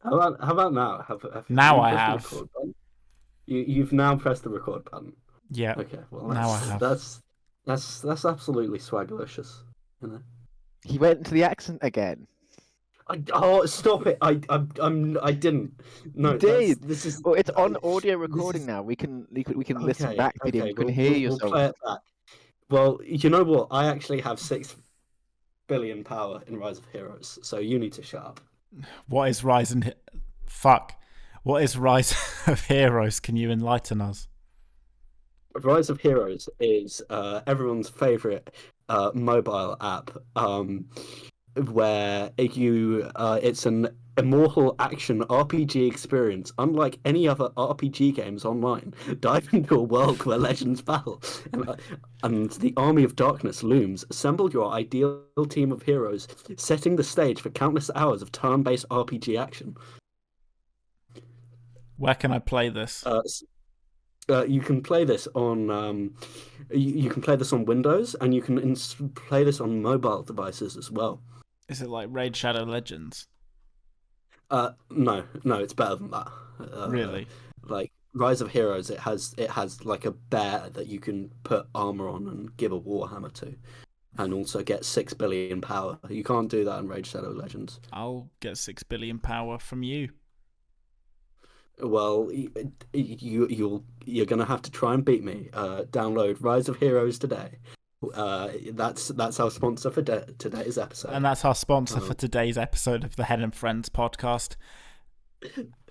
How about now? Have Now you I pressed the have. record button? You've now pressed the record button. Yeah, Okay, well now I have. that's absolutely swagalicious, you know. He went into the accent again. Oh, stop it! I didn't. You No, did. this is Well, it's on audio this recording is now. We can listen okay. back to it. Okay, You can we'll hear we'll we'll yourself. play it back. Well, you know what? I actually have 6 billion power in Rise of Heroes, so you need to shut up. What is Rise and fuck? What is Rise of Heroes? Can you enlighten us? Rise of Heroes is everyone's favorite mobile app, where it's an immortal action RPG experience, unlike any other RPG games online. Dive into a world where legends battle, and the army of darkness looms. Assemble your ideal team of heroes, setting the stage for countless hours of turn-based RPG action. Where can I play this? You can play this on you can play this on Windows, and you can play this on mobile devices as well. Is it like Raid Shadow Legends? No, it's better than that. Really? Like Rise of Heroes, it has like a bear that you can put armor on and give a warhammer to, and also get 6 billion power. You can't do that in Raid Shadow Legends. I'll get 6 billion power from you. Well, you're gonna have to try and beat me. Download Rise of Heroes today. That's our sponsor for today's episode. And that's our sponsor for today's episode of the Hen and Friends podcast.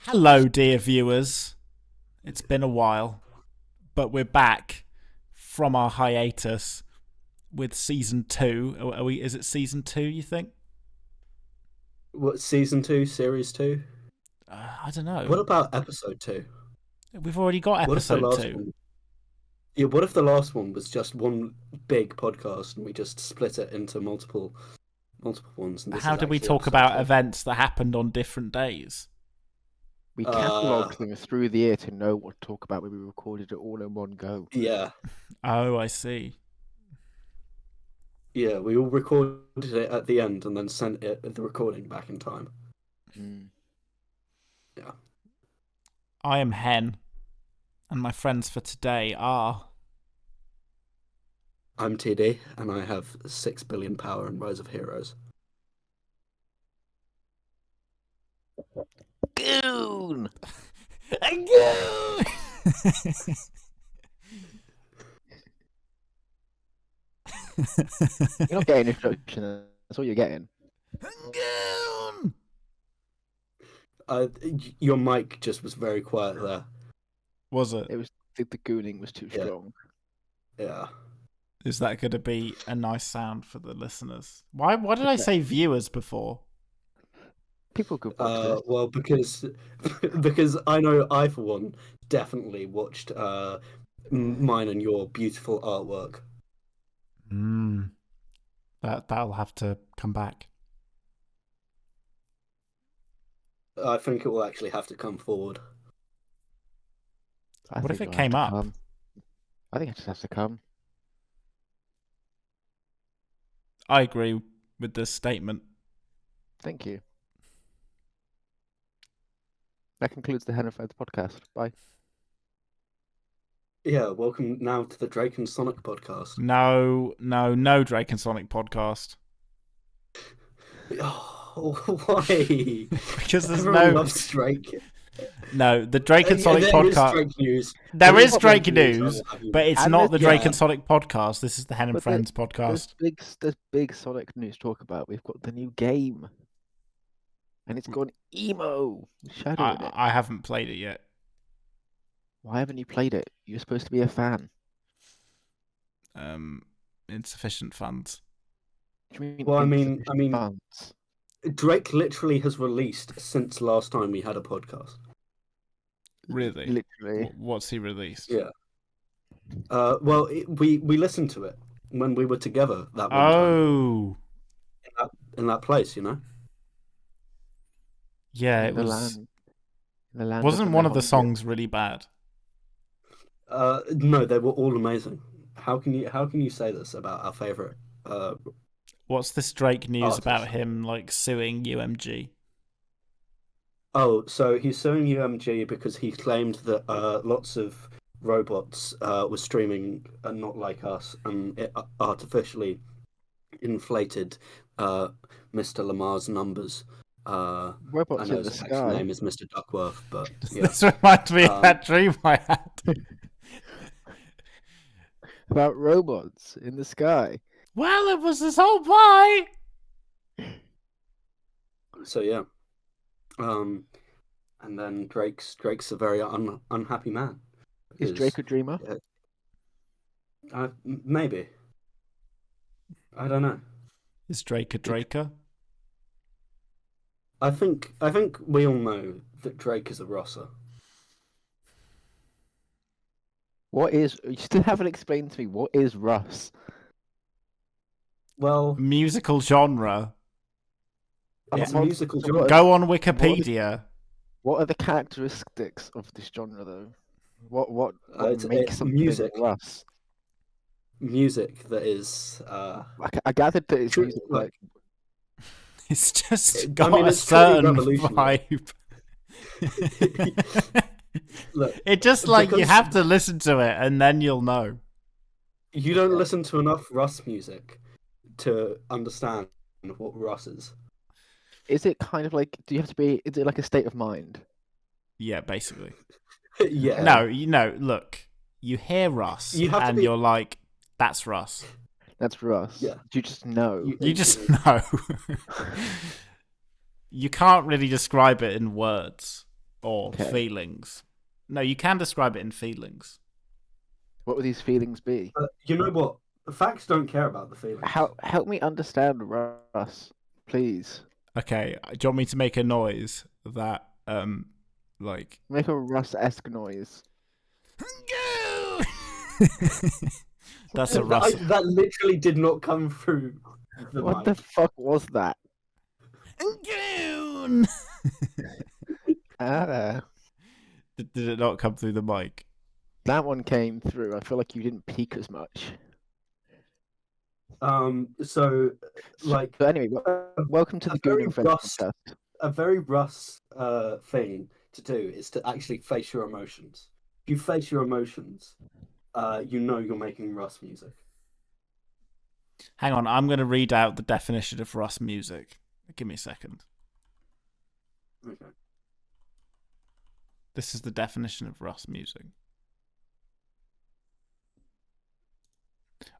Hello, dear viewers. It's been a while, but we're back from our hiatus with season 2. Are we? Is it season 2? You think? What, season 2, series 2? I don't know. What about episode 2? We've already got episode 2. One... Yeah, what if the last one was just one big podcast and we just split it into multiple ones? And How did we talk about events that happened on different days? We catalogued them through the year to know what to talk about when we recorded it all in one go. Yeah. Oh, I see. Yeah, we all recorded it at the end and then sent the recording back in time. Mm. Yeah. I am Hen, and my friends for today are... I'm TD, and I have 6 billion power in Rise of Heroes. Goon! Goon! You're not getting introduction. That's all you're getting. Goon! Your mic just was very quiet there. Was it? It was the gooning was too strong. Yeah. Is that going to be a nice sound for the listeners? Why did I say viewers before? People could watch this. Well, because I know I, for one, definitely watched mine and your beautiful artwork. That'll have to come back. I think it will actually have to come forward. What if it came up? I think it just has to come. I agree with this statement. Thank you. That concludes the Hen and Friends podcast. Bye. Yeah, welcome now to the Drake and Sonic podcast. No Drake and Sonic podcast. Oh, why? Because there's Everyone loves Drake. No, the Drake and Sonic podcast. Drake news. There is Drake news, but it's And not the Drake yeah. and Sonic podcast. This is the Hen and Friends podcast. There's big Sonic news to talk about. We've got the new game. And it's gone emo. Shadow in it. I haven't played it yet. Why haven't you played it? You're supposed to be a fan. Insufficient funds. What do you mean Well, I mean, insufficient funds? Drake literally has released since last time we had a podcast. Really? Literally. What's he released? Yeah. Well, we listened to it when we were together that one Oh. time. In that place, you know? Yeah, it In the was. land- in the land Wasn't of one of the Nihongo. songs really bad? No, they were all amazing. How can you say this about our favorite? What's this Drake news Artist. about him like suing UMG? Oh, so he's suing UMG because he claimed that lots of robots were streaming and not like us, and it artificially inflated Mr. Lamar's numbers. I Robots know in the his actual sky. name is Mr. Duckworth, but yeah. This reminds me of Um, that dream I had. About robots in the sky. Well, it was this whole pie. so yeah. And then Drake's a very unhappy man. Is Drake a dreamer? Yeah, maybe. I don't know. Is Drake a Draker? I think we all know that Drake is a Rosser. What is? You still haven't explained to me what is Russ. Well, Musical genre. it's a What- musical so genre. what- Go on Wikipedia. What are the characteristics of this genre, though? What It's makes something music. Russ? Music that is I gathered that it's true, music like It's just I got mean, a it's truly certain revolutionary. vibe. look, It just like you because have to listen to it and then you'll know. you don't listen to enough Russ music to understand what Russ is. Is it kind of like? Do you have to be? Is it like a state of mind? Yeah, basically. Yeah. No, look, you hear Russ You have to and be- you're like, that's Russ. That's Russ. Yeah. Do you just know? You just know. You can't really describe it in words or Okay. feelings. No, you can describe it in feelings. What would these feelings be? You know what? Facts don't care about the feelings. Help me understand Russ, please. Okay, do you want me to make a noise that, like... Make a Russ-esque noise. That's a Russ. That literally did not come through the What mic. the fuck was that? Goon! Ah, Did it not come through the mic? that one came through. I feel like you didn't peak as much. So like But anyway, welcome to a the very Gooning Friends Russ- podcast. a very Russ thing to do is to actually face your emotions. If you face your emotions, you know you're making Russ music. Hang on, I'm going to read out the definition of Russ music. Give me a second. Okay. This is the definition of Russ music.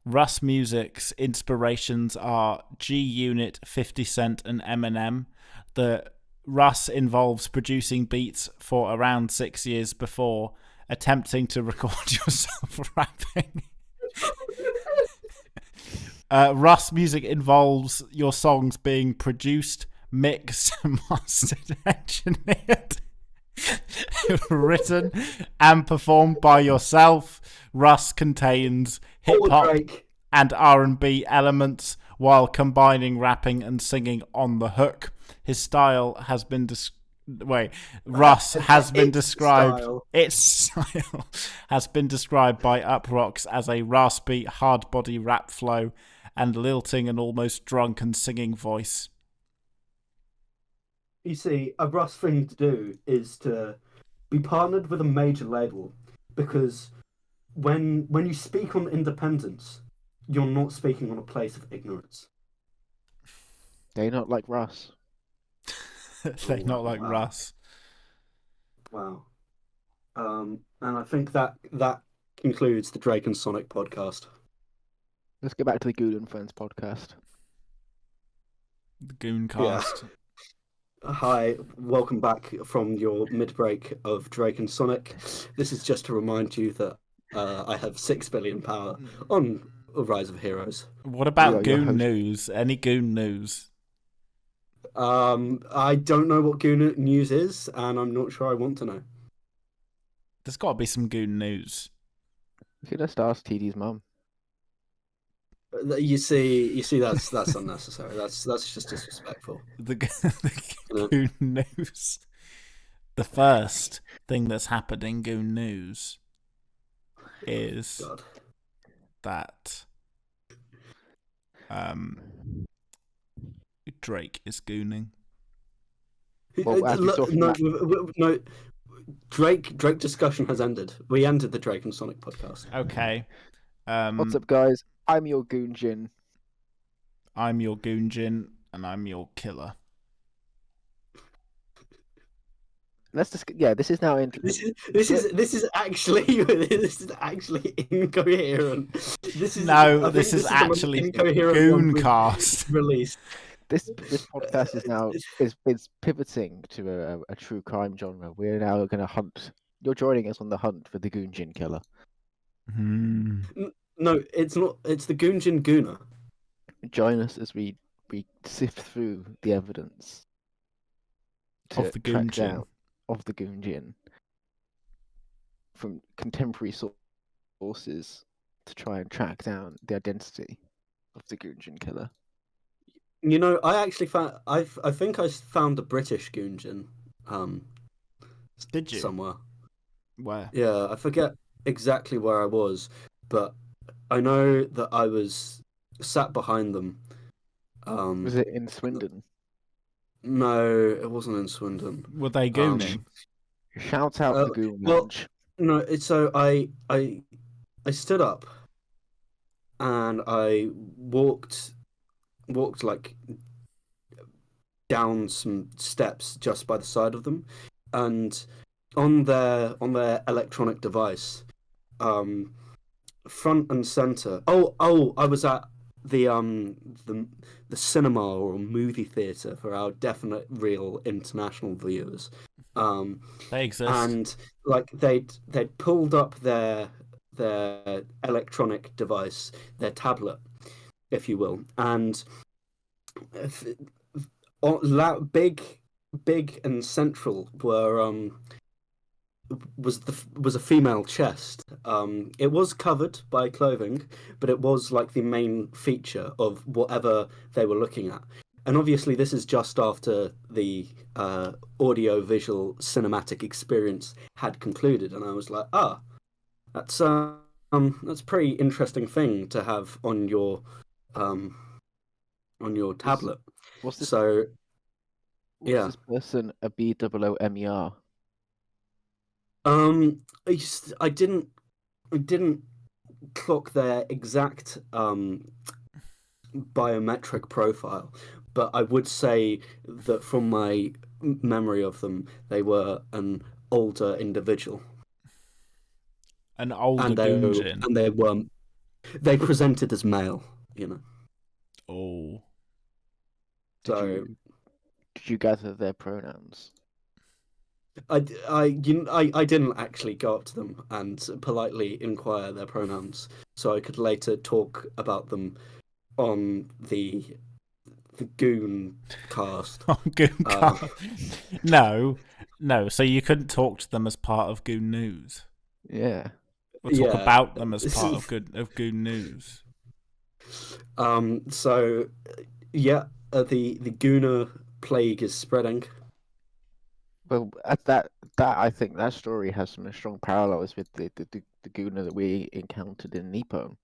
Russ music's inspirations are G Unit, 50 Cent, and Eminem. The Russ involves producing beats for around 6 years before attempting to record yourself rapping. Russ music involves your songs being produced, mixed, mastered, engineered, written, and performed by yourself. Russ contains hip hop Drake. and R&B elements while combining rapping and singing on the hook. His style has been Russ has been described. Style. Its style has been described by Uproxx as a raspy, hard body rap flow and lilting and almost drunken singing voice. You see, a Russ thing to do is to be partnered with a major label, because when you speak on independence, you're not speaking on a place of ignorance. They're not like Russ. They're not like wow. Russ. Wow. And I think that concludes the Drake and Sonic podcast. Let's get back to the Gooning Friends podcast. The Gooncast. Hi, welcome back from your mid-break of Drake and Sonic. This is just to remind you that I have 6 billion power on Rise of Heroes. What about Yeah, your Goon host. news? Any Goon news? I don't know what Goon news is, and I'm not sure I want to know. There's got to be some Goon news. You could just ask TD's mum. You see, that's unnecessary. That's just disrespectful. The Yeah. Goon news. The first thing that's happened in Goon news is God. that Drake is gooning. Well, as we saw from No, that, no. Drake discussion has ended. We ended the Drake and Sonic podcast. Okay. what's up, guys? I'm your Goonjin. I'm your Goonjin, and I'm your killer. Let's just this is now into This is actually this is actually incoherent. This is No, I this think is this is the most actually incoherent one we've Gooncast. released. this podcast is now is pivoting to a true crime genre. We're now going to hunt. You're joining us on the hunt for the Goonjin killer. No, it's not. It's the Goonjin Gooner. Join us as we sift through the evidence to Of the track Goonjin. down of the Goonjin from contemporary sources to try and track down the identity of the Goonjin killer. You know, I actually found. I think I found a British Goonjin. Did you? Somewhere. Where? Yeah, I forget exactly where I was, but I know that I was sat behind them. Was it in Swindon? No, it wasn't in Swindon. Were they gooning? Shout out the Goon well, Lounge. No, it's so I stood up and I walked like down some steps just by the side of them, and on their electronic device, front and center. Oh, I was at the cinema or movie theater for our definite real international viewers. They exist. And like they'd pulled up their electronic device, their tablet, if you will, and big and central were was a female chest. It was covered by clothing, but it was like the main feature of whatever they were looking at. And obviously, this is just after the audio-visual cinematic experience had concluded, and I was like, that's a pretty interesting thing to have on your tablet. Was this, So, was this person a BOOMER? I didn't clock their exact biometric profile, but I would say that from my memory of them, they were an older individual. An older and Goonjin. And they presented as male, you know. Oh. Did you gather their pronouns? I didn't actually go up to them and politely inquire their pronouns, so I could later talk about them on the Goon cast. On Gooncast. No. So you couldn't talk to them as part of Goon News. Yeah. Or talk about them as part of Goon News. So yeah, the Gooner plague is spreading. Well, at that I think that story has some strong parallels with the Gooner that we encountered in Nippon.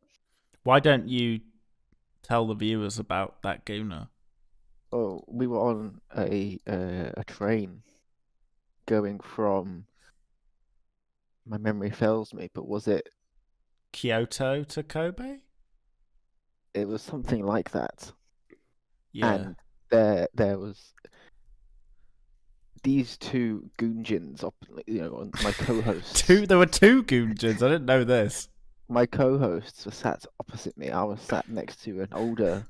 Why don't you tell the viewers about that Gooner? Oh, we were on a train going from, my memory fails me, but was it Kyoto to Kobe? It was something like that. Yeah. And there was these two Goonjins, my co-hosts. There were two Goonjins. I didn't know this. My co-hosts were sat opposite me. I was sat next to an older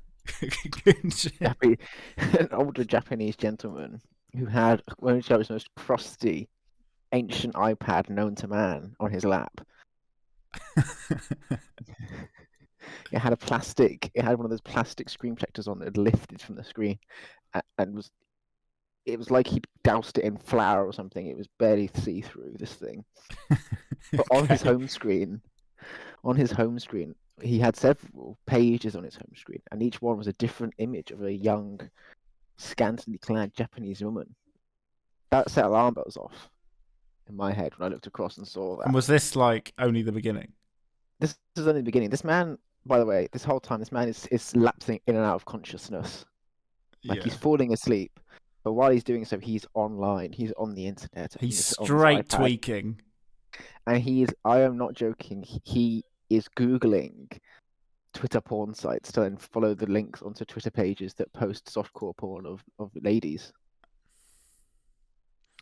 Japanese gentleman who had one of the most crusty ancient iPad known to man on his lap. It had one of those plastic screen protectors on that had lifted from the screen, and it was like he'd doused it in flour or something. It was barely see-through, this thing. But on his home screen, he had several pages on his home screen, and each one was a different image of a young, scantily clad Japanese woman. That set alarm bells off in my head when I looked across and saw that. And was this like only the beginning? This is only the beginning. This man, by the way, this whole time, this man is lapsing in and out of consciousness. Like he's falling asleep, But while he's doing so, he's online. He's on the internet. He's on his straight iPad. tweaking. And I am not joking, he is Googling Twitter porn sites to then follow the links onto Twitter pages that post softcore porn of ladies.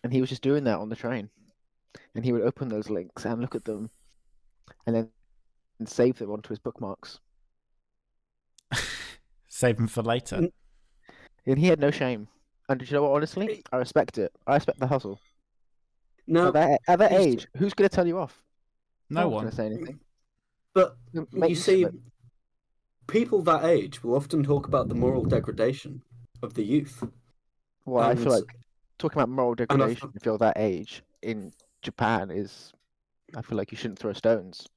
And he was just doing that on the train. And he would open those links and look at them and then save them onto his bookmarks. Save them for later. And he had no shame. And you know what, honestly? I respect it. I respect the hustle. No, At that age, who's going to tell you off? No one's one. going to say anything. but Make you use see, of it. people that age will often talk about the moral degradation of the youth. Well, I and- feel like talking about moral I degradation if you're that age in Japan is, I feel like you shouldn't throw stones.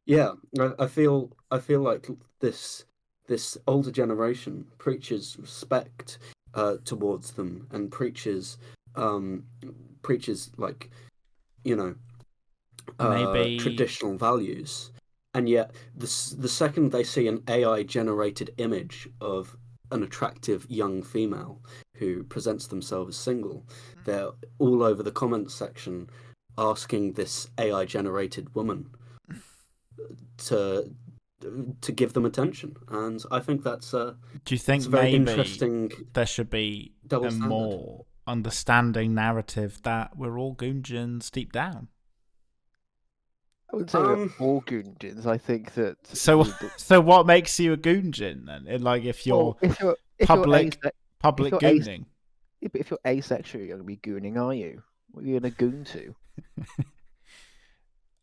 Yeah, I feel like this older generation preaches respect towards them and preaches like, you know, Maybe traditional values, and yet the second they see an AI generated image of an attractive young female who presents themselves as single, they're all over the comments section asking this AI generated woman to give them attention, and I think that's do you think it's a very maybe interesting there should be double a standard. more understanding narrative that we're all Goonjins deep down? I wouldn't say we're all Goonjins. I think that So what makes you a Goonjin then? Like if you're public gooning. If you're asexual, you're going to be gooning, are you? What are you going to goon to?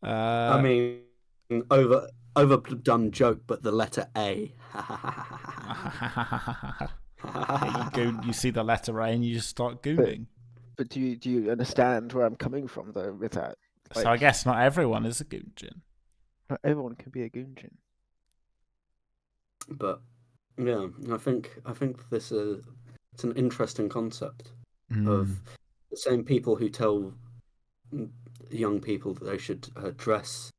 I mean, overdone joke, but the letter A. You see the letter A and you just start gooning. But do you understand where I'm coming from though with that? So I guess not everyone is a Goonjin. Not everyone can be a Goonjin. But yeah, I think this is it's an interesting concept of the same people who tell young people that they should dress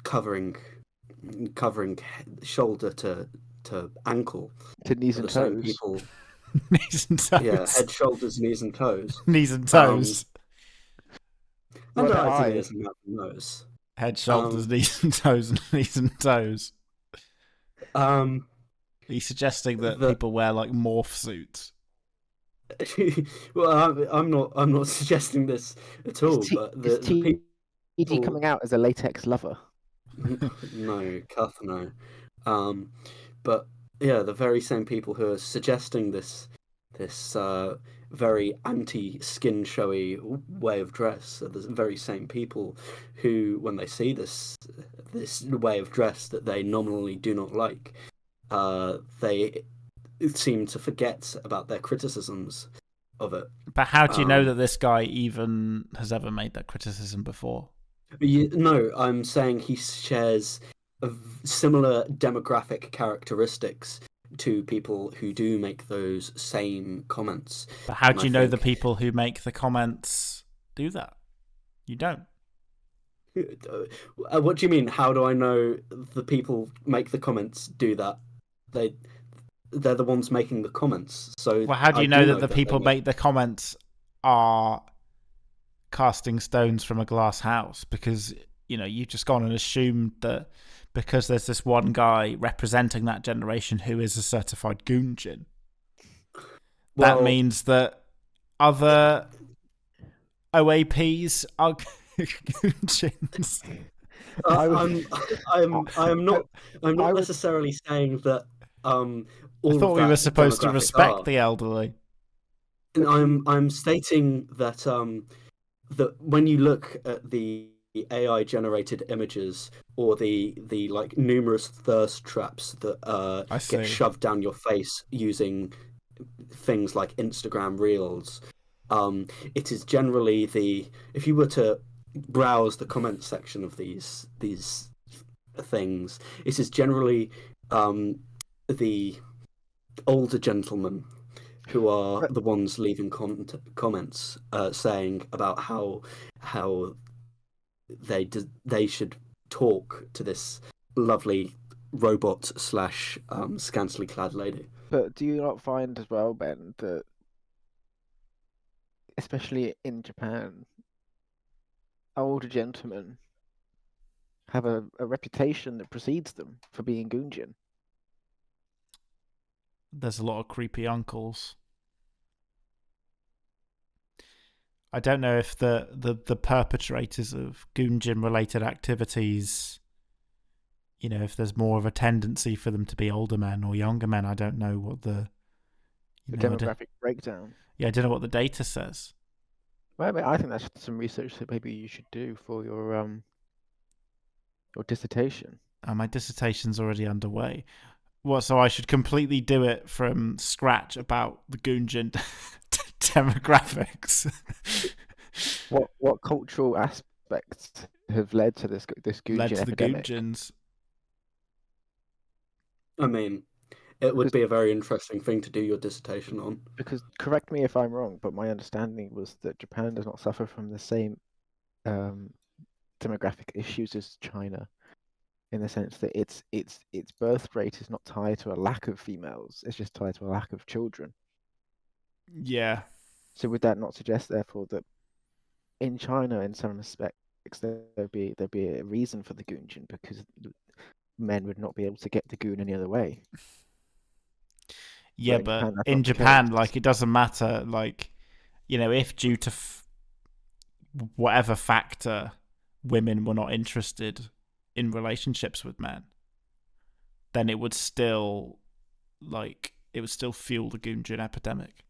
covering shoulder to ankle, to knees and toes. People, knees and toes. Yeah, head, shoulders, knees and toes. Knees and toes. And ears and nose. Head, shoulders, knees and toes, and knees and toes. Are you suggesting that people wear like morph suits? Well, I'm not suggesting this at all. But the people coming out as a latex lover. No, Cuff, no. But yeah, the very same people who are suggesting this very anti-skin showy way of dress are the very same people who, when they see this way of dress that they nominally do not like, they seem to forget about their criticisms of it. But how do you know that this guy even has ever made that criticism before? No, I'm saying he shares similar demographic characteristics to people who do make those same comments. But how do you know the people who make the comments do that? You don't. What do you mean? How do I know the people make the comments do that? They're the ones making the comments. So well, how do you know that the people make the comments are casting stones from a glass house? Because you've just gone and assumed that because there's this one guy representing that generation who is a certified Goonjin, that means that other OAPs are Goonjins. I'm not necessarily saying that. I thought we were supposed to respect the elderly. I'm stating that that when you look at the AI generated images or the like numerous thirst traps that get shoved down your face using things like Instagram Reels, it is generally if you were to browse the comment section of these things, it is generally the older gentlemen who are the ones leaving comments saying about how they should talk to this lovely robot slash scantily clad lady. But do you not find as well, Ben, that especially in Japan, older gentlemen have a reputation that precedes them for being Goonjin? There's a lot of creepy uncles. I don't know if the perpetrators of Goonjin related activities, if there's more of a tendency for them to be older men or younger men. I don't know what the demographic breakdown. Yeah, I don't know what the data says. Well, I think that's some research that maybe you should do for your dissertation. My dissertation's already underway. What? So I should completely do it from scratch about the Goonjin demographics. What cultural aspects have led to this Goonjin led to epidemic? The Goonjins. I mean, it would be a very interesting thing to do your dissertation on. Because, correct me if I'm wrong, but my understanding was that Japan does not suffer from the same demographic issues as China, in the sense that its birth rate is not tied to a lack of females; it's just tied to a lack of children. Yeah. So would that not suggest, therefore, that in China, in some respects, there'd be a reason for the Goonjin, because men would not be able to get the Goon any other way? Yeah, but in Japan, like, it doesn't matter. Like, if due to whatever factor, women were not interested in relationships with men, then it would still fuel the Goonjin epidemic.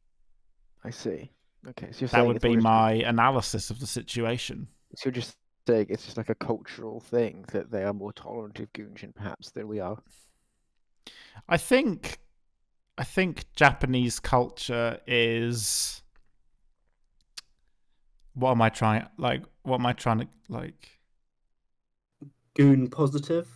I see. Okay, so you're that would be my analysis of the situation. So you're just saying it's just like a cultural thing that they are more tolerant of Goonjin perhaps than we are. I think Japanese culture is. What am I trying to like? Goon positive?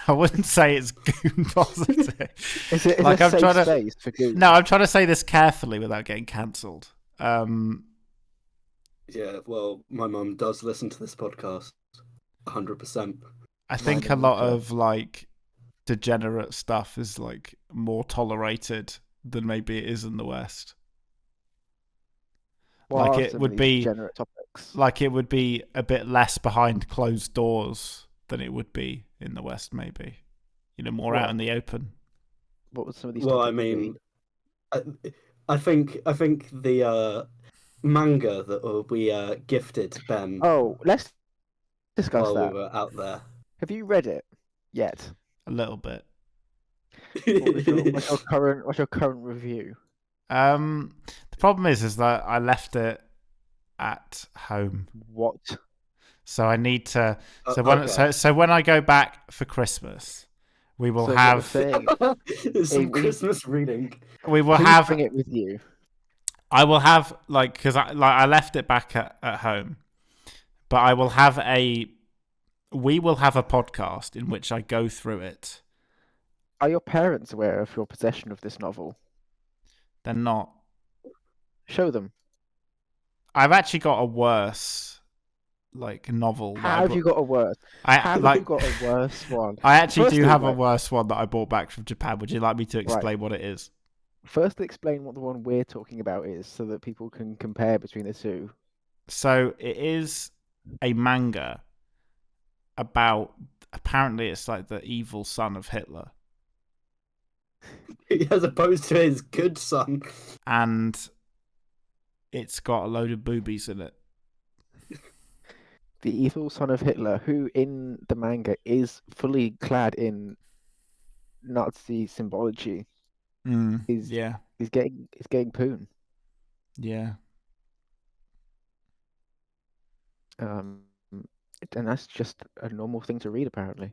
I wouldn't say it's goon positive. Is it like a safe space for goon? No, I'm trying to say this carefully without getting cancelled. Yeah, well, my mum does listen to this podcast 100%. I think a lot of like degenerate stuff is like more tolerated than maybe it is in the West. Like it would be topics? Like it would be a bit less behind closed doors than it would be in the West, maybe. More out in the open. What would some of these? Well, I mean, I think the manga that we gifted Ben. Oh, let's discuss while that. We were out there. Have you read it yet? A little bit. What's your current review? The problem is that I left it at home. What? So I need to. So when I go back for Christmas, we will have some Christmas reading. We will Please bring it with you. I will have because I left it back at home, but I will have we will have a podcast in which I go through it. Are your parents aware of your possession of this novel? They're not. Show them. I've actually got a worse novel. How have you got a worse? Have you got a worse one? I actually do have a worse one that I brought back from Japan. Would you like me to explain what it is? First, explain what the one we're talking about is, so that people can compare between the two. So it is a manga about, apparently it's like the evil son of Hitler. As opposed to his good son. And it's got a load of boobies in it. The evil son of Hitler, who in the manga is fully clad in Nazi symbology, he's getting poon. Yeah. And that's just a normal thing to read, apparently.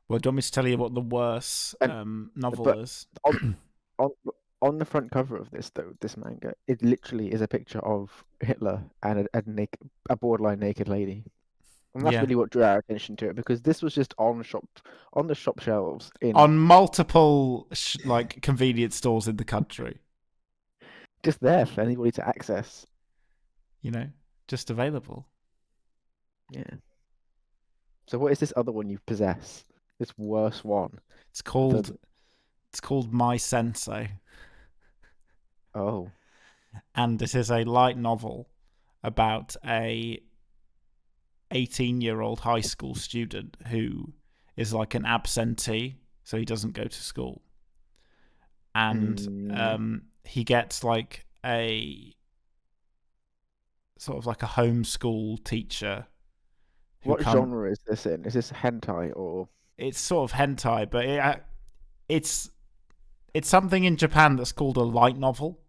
Well, do you want me to tell you what the worst novel is? On the front cover of this manga, it literally is a picture of Hitler and a borderline naked lady. And that's really what drew our attention to it, because this was just on the shop shelves on multiple convenience stores in the country. Just there for anybody to access. Just available. Yeah. So what is this other one you possess? this worse one. It's called My Sensei, Oh, and it is a light novel about a 18-year-old high school student who is like an absentee, so he doesn't go to school, and he gets like a sort of like a homeschool teacher. What genre is this in? Is this hentai or? It's sort of hentai, but it's something in Japan that's called a light novel,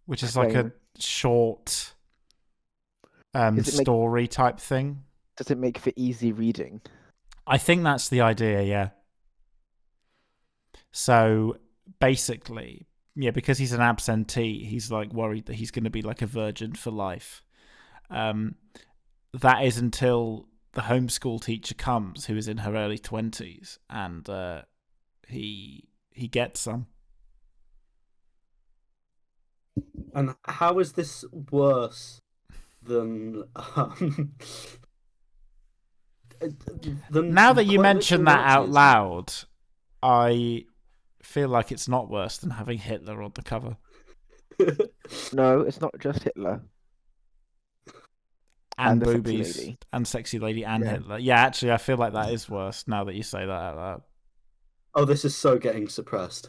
which is like a short story type thing. Does it make for easy reading? I think that's the idea, yeah. So basically, yeah, because he's an absentee, he's like worried that he's going to be like a virgin for life. That is until the homeschool teacher comes, who is in her early 20s, and he gets some. And how is this worse than now that you quite mention literal that out Nazis? loud, I feel like it's not worse than having Hitler on the cover. No, it's not just Hitler. And the boobies. Sexy Lady. And Sexy Lady and Hitler. Yeah, actually, I feel like that is worse now that you say that out loud. Oh, this is so getting suppressed.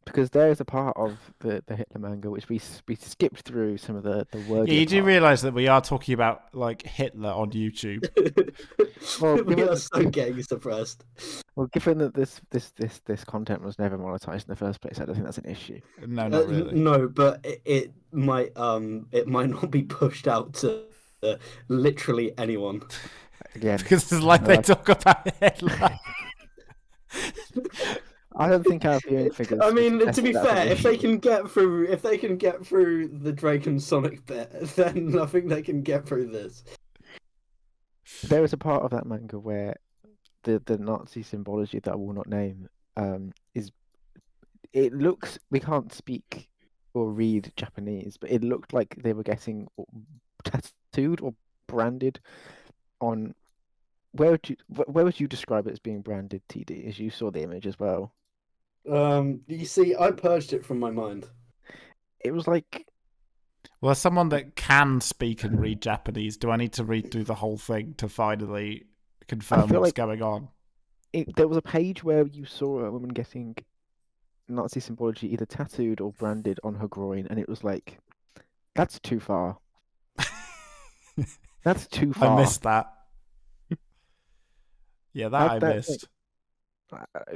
Because there is a part of the Hitler manga which we skipped through some of the words. Yeah, you do realise that we are talking about like Hitler on YouTube. Well, we are so getting suppressed. Well, given that this content was never monetized in the first place, I don't think that's an issue. No, not really. No, but it might not be pushed out to literally anyone. Again, because it's like they talk about Hitler. I don't think our viewing figures. I mean, to be fair, if they can get through the Drake and Sonic bit, then I think they can get through this. There is a part of that manga where the Nazi symbology that I will not name is. It looks, we can't speak or read Japanese, but it looked like they were getting tattooed or branded on. Where would you describe it as being branded, TD? As you saw the image as well. You see, I purged it from my mind. It was like. Well, as someone that can speak and read Japanese, do I need to read through the whole thing to finally confirm what's going on? There was a page where you saw a woman getting Nazi symbology either tattooed or branded on her groin, and it was like, that's too far. That's too far. I missed that. Yeah, I missed.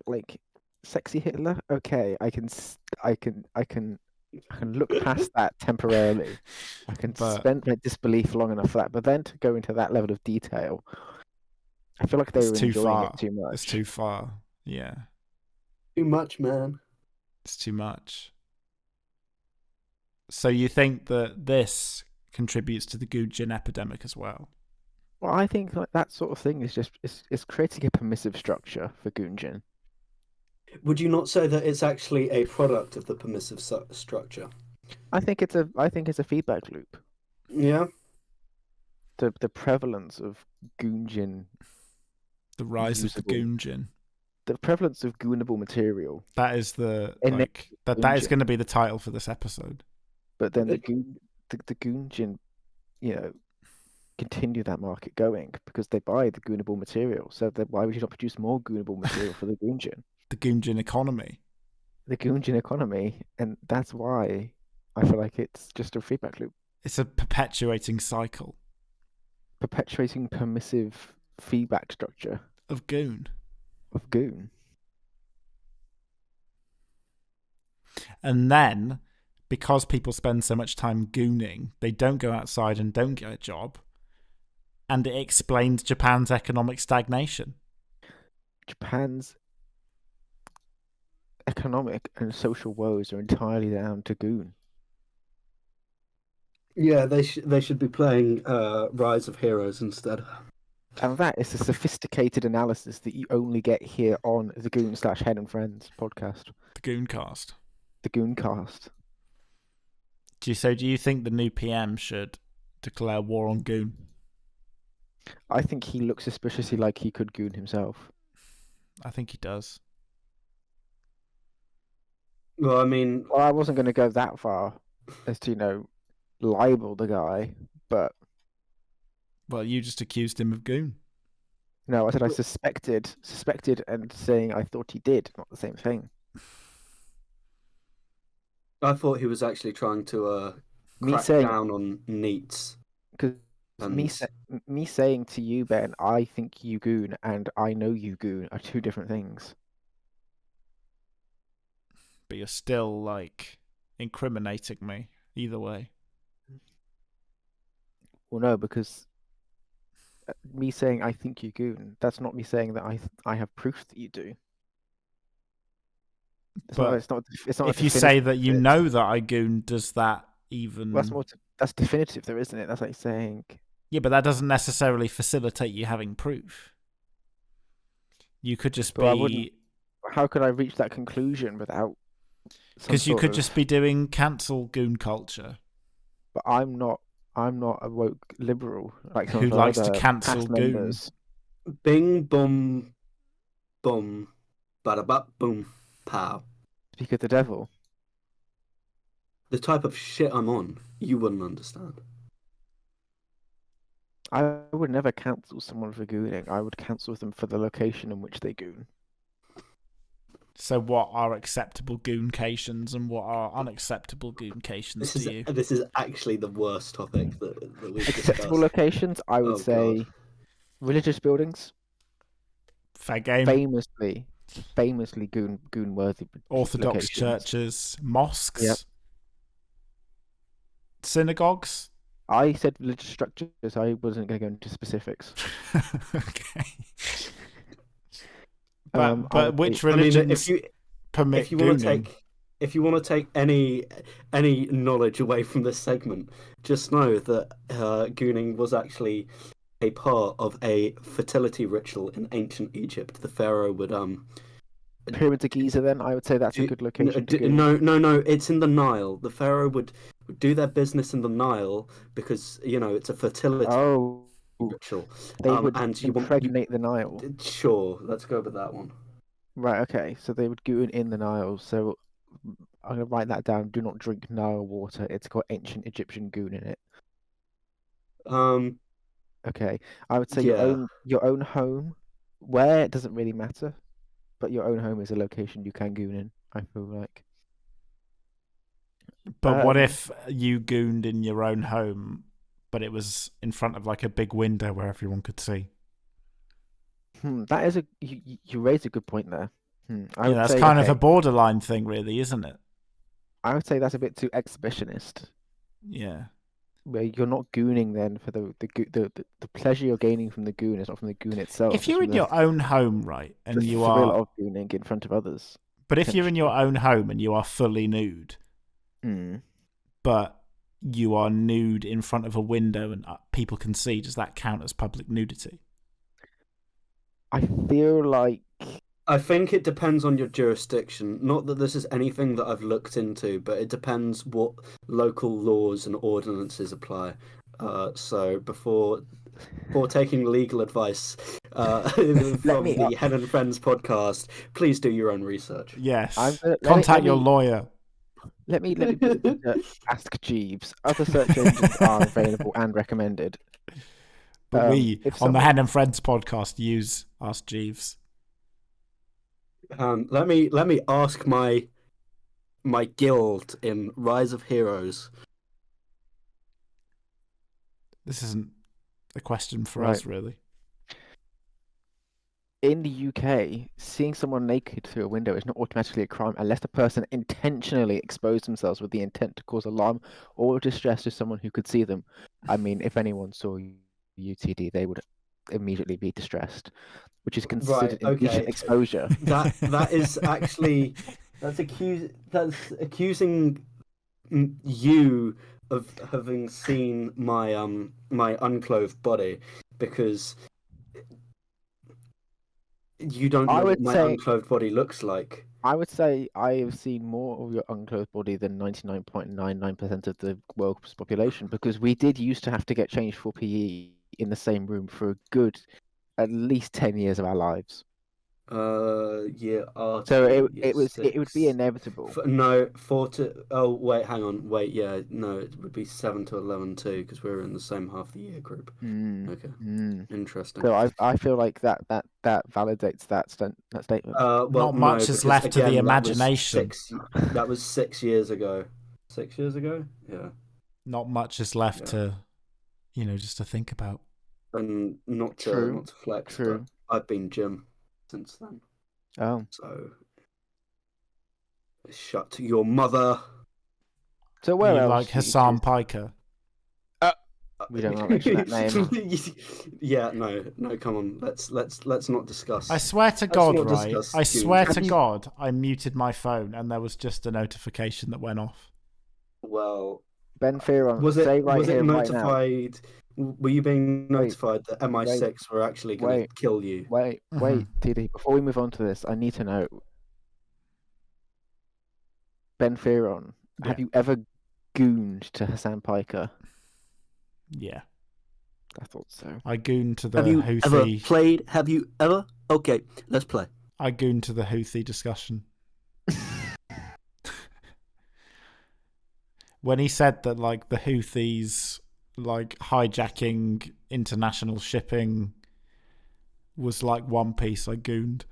Like, sexy Hitler. Okay, I can look past that temporarily. I can suspend my disbelief long enough for that, but then to go into that level of detail, I feel like they were enjoying it too much. It's too far. Yeah. Too much, man. It's too much. So you think that this contributes to the Goonjin epidemic as well? Well, I think like that sort of thing is just it's creating a permissive structure for Goonjin. Would you not say that it's actually a product of the permissive structure? I think it's a feedback loop. Yeah. The prevalence of Goonjin. The rise of the Goonjin. The prevalence of goonable material. That is that is going to be the title for this episode. But then the Goonjin, continue that market going because they buy the goonable material. So why would you not produce more goonable material for the Goonjin? The Goonjin economy. The Goonjin economy, and that's why I feel like it's just a feedback loop. It's a perpetuating cycle. Perpetuating permissive feedback structure. Of Goon. Of Goon. And then, because people spend so much time gooning, they don't go outside and don't get a job. And it explains Japan's economic stagnation. Japan's economic and social woes are entirely down to Goon. Yeah, they should be playing Rise of Heroes instead. And that is a sophisticated analysis that you only get here on the Goon/Head and Friends podcast. The Gooncast. The Gooncast. Do you think the new PM should declare war on Goon? I think he looks suspiciously like he could goon himself. I think he does. Well, I mean, Well, I wasn't going to go that far as to, libel the guy, but Well, you just accused him of goon. no, I said I suspected, and saying I thought he did, not the same thing. I thought he was actually trying to Me crack saying, down on neats. because me, And me saying to you, Ben, I think you goon, and I know you goon are two different things. But you're still, like, incriminating me either way. Well, no, because me saying I think you goon, that's not me saying that I have proof that you do. But It's not. if you say that you know that I goon, does that even... Well, that's definitive, though, isn't it? That's like saying. Yeah, but that doesn't necessarily facilitate you having proof. You could just But I wouldn't. be... How could I reach that conclusion without? Because you could just be doing cancel goon culture. But I'm not a woke liberal like some Who of our likes to other cancel past goon. members. bing, boom, boom, bada bop, boom, pow. Speak of the devil. The type of shit I'm on, you wouldn't understand. I would never cancel someone for gooning. I would cancel them for the location in which they goon. So what are acceptable gooncations and what are unacceptable gooncations to you? This is actually the worst topic that we've Acceptable discussed. locations, I would Oh, say, God. religious buildings. Fair game. Famously goon worthy. Orthodox churches, mosques, yep. Synagogues. I said religious structures. I wasn't going to go into specifics. Okay. But which religions permit if you gooning? If you want to take any knowledge away from this segment, just know that gooning was actually a part of a fertility ritual in ancient Egypt. The pharaoh would Pyramids of Giza. Then I would say that's a good location. To goon. No, it's in the Nile. The pharaoh would do their business in the Nile because it's a fertility ritual. They would impregnate the Nile. Sure, let's go with that one. Right, okay. So they would goon in the Nile. So I'm going to write that down. Do not drink Nile water. It's got ancient Egyptian goon in it. Okay. I would say your own home. Where it doesn't really matter, but your own home is a location you can goon in, I feel like. But what if you gooned in your own home, but it was in front of like a big window where everyone could see? That is you raised a good point there. That's kind of a borderline thing, really, isn't it? I would say that's a bit too exhibitionist. Yeah. Where you're not gooning then for the pleasure you're gaining from the goon is not from the goon itself. If you're in your own home, right, and the you thrill are of gooning in front of others. But if you're in your own home and you are fully nude, but you are nude in front of a window and people can see, does that count as public nudity? I feel like... I think it depends on your jurisdiction. Not that this is anything that I've looked into, but it depends what local laws and ordinances apply. So before taking legal advice from the Head and Friends podcast, please do your own research. Yes. Contact your lawyer. Let me ask Jeeves. Other search engines are available and recommended. But we, on the Head and Friends podcast, use Ask Jeeves. Let me ask my guild in Rise of Heroes. This isn't a question for us, really. In the UK, seeing someone naked through a window is not automatically a crime unless the person intentionally exposed themselves with the intent to cause alarm or distress to someone who could see them. I mean, if anyone saw UTD, they would immediately be distressed, which is considered indecent exposure. That is actually that's accusing you of having seen my my unclothed body, because you don't know what my unclothed body looks like. I would say I have seen more of your unclothed body than 99.99% of the world's population, because we did used to have to get changed for PE in the same room for a good at least 10 years of our lives. Year arty, So year it would be 6. inevitable. No, 4 to. Oh wait, hang on. Wait, yeah, no, it would be 7 to 11 too, because we were in the same half the year group. Okay, interesting. So I feel like that validates that statement. Well, Not no, much is because left to the again, imagination. That was 6 years ago. 6 years ago, yeah. Not much is left to, just to think about. And not True. to flex, True. but I've been Jim since then. Oh, So shut your mother. so where you else? like do you Hassan choose- Piker? We don't want to mention that name. Yeah, no, come on. Let's not discuss. I swear to Let's God, not right? discuss I swear Goon. to God, I muted my phone and there was just a notification that went off. Well, Ben Fearon, was it say right was here, it right now. notified? Were you being notified that MI6 were actually going to wait. kill you? Wait, TD. Before we move on to this, I need to know. Ben Fearon, have you ever gooned to Hassan Piker? Yeah. I thought so. I gooned to the Have you Houthi. ever played? Have you ever? Okay, let's play. I gooned to the Houthi discussion. When he said that, like, the Houthis, like, hijacking international shipping was like One Piece, I gooned.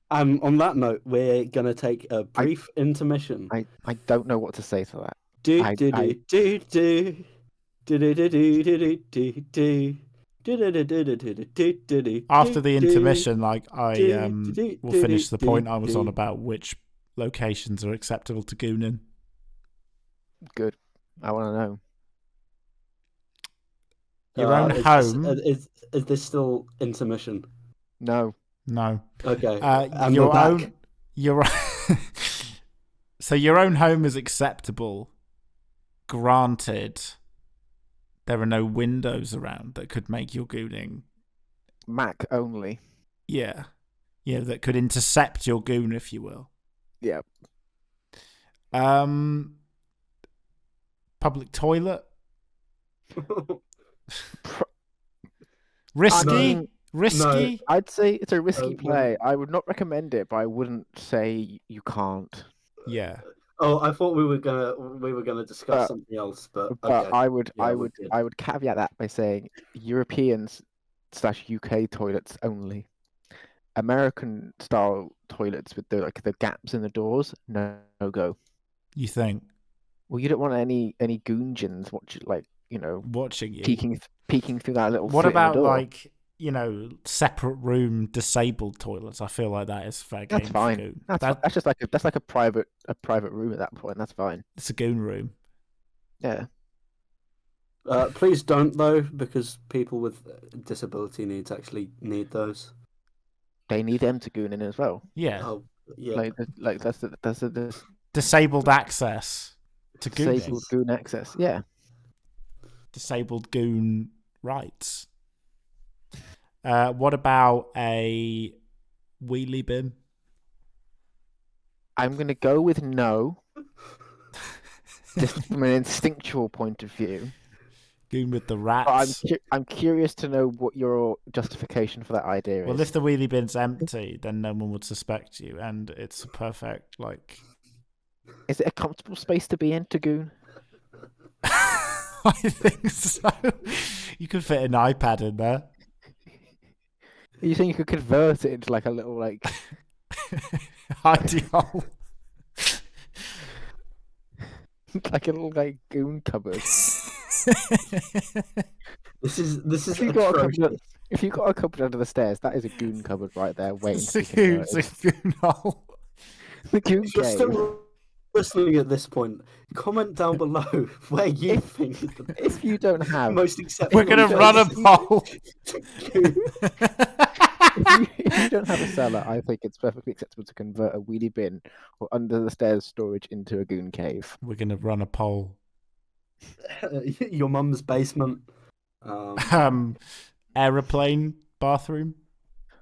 On that note, we're gonna take a brief intermission. I don't know what to say to that. After the intermission, like, I will finish the point I was on about which locations are acceptable to goon in. Good. I want to know. Your own home. Is this still intermission? No. Okay. And your own. So your own home is acceptable. Granted, there are no windows around that could make your gooning. Mac only. Yeah, that could intercept your goon, if you will. Yeah. Public toilet. Risky. Risky. No. I'd say it's a risky play. I would not recommend it, but I wouldn't say you can't. Yeah. Oh, I thought we were gonna discuss something else, but okay. I would caveat that by saying Europeans / UK toilets only. American style toilets with the gaps in the doors, no go. You think? Well, you don't want any Goonjins watching you peeking through that little. What slit in the about door. separate room disabled toilets? I feel like that is fair game. That's fine. That's just like a private room at that point. That's fine. It's a goon room. Yeah. Please don't though, because people with disability needs actually need those. They need them to goon in as well. Yeah. Oh, yeah. Like that's the disabled access to gooning. Disabled goon access. Yeah. Disabled goon rights. What about a wheelie bin? I'm going to go with no. Just from an instinctual point of view. Goon with the rats. I'm curious to know what your justification for that idea is. Well, if the wheelie bin's empty, then no one would suspect you, and it's a perfect, Is it a comfortable space to be in to goon? I think so. You could fit an iPad in there. You think you could convert it into a little hidey hole? Like a little goon cupboard. This is if you've got a cupboard under the stairs, that is a goon cupboard right there waiting to be converted. It's a goon hole. The goon If you're still listening at this point, comment down below where you think is the if you don't have most acceptable. We're gonna run a poll. If you don't have a cellar, I think it's perfectly acceptable to convert a wheelie bin or under the stairs storage into a goon cave. We're gonna run a poll. Your mum's basement. Aeroplane bathroom.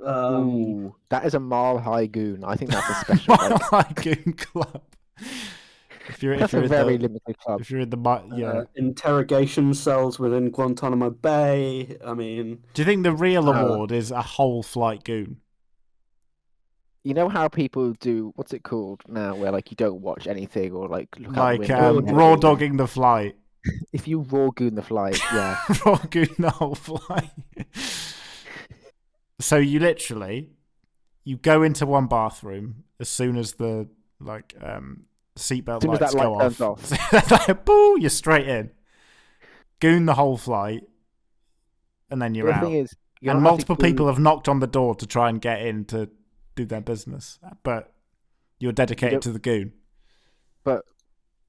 Ooh, that is a mile high goon. I think that's a special. Like Goon Club. That's a very limited club. If you're in the yeah. Interrogation cells within Guantanamo Bay. I mean, Do you think the real award is a whole flight goon? You know how people do, what's it called now, where like you don't watch anything or like look out Like the window. raw dogging the flight. If you raw goon the flight, yeah. Raw goon the whole flight. So you literally, you go into one bathroom as soon as the seatbelt As lights that go light turns off. Like, boo, you're straight in. Goon the whole flight, and then you're The out. thing is, And multiple people have knocked on the door to try and get in to do their business, but you're dedicated to the goon. But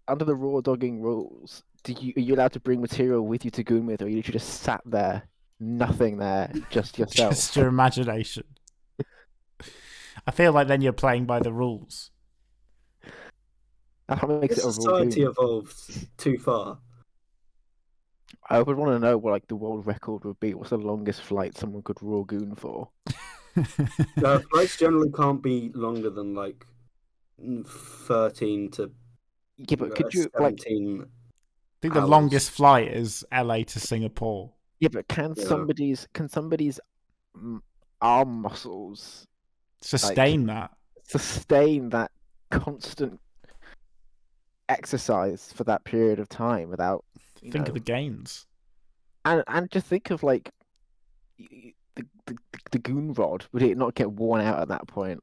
under the raw dogging rules, are you allowed to bring material with you to goon with, or you literally just sat there, nothing there, just yourself? Just your imagination. I feel like then you're playing by the rules. That's what makes it a raw society goon. evolved too far. I would want to know what like the world record would be. What's the longest flight someone could raw goon for? Flights generally can't be longer than like 13 to Yeah, but could you like? 17 I think the hours. longest flight is LA to Singapore. Yeah, but can somebody's arm muscles sustain that constant exercise for that period of time without think of the gains, and just think of like the goon rod. Would it not get worn out at that point?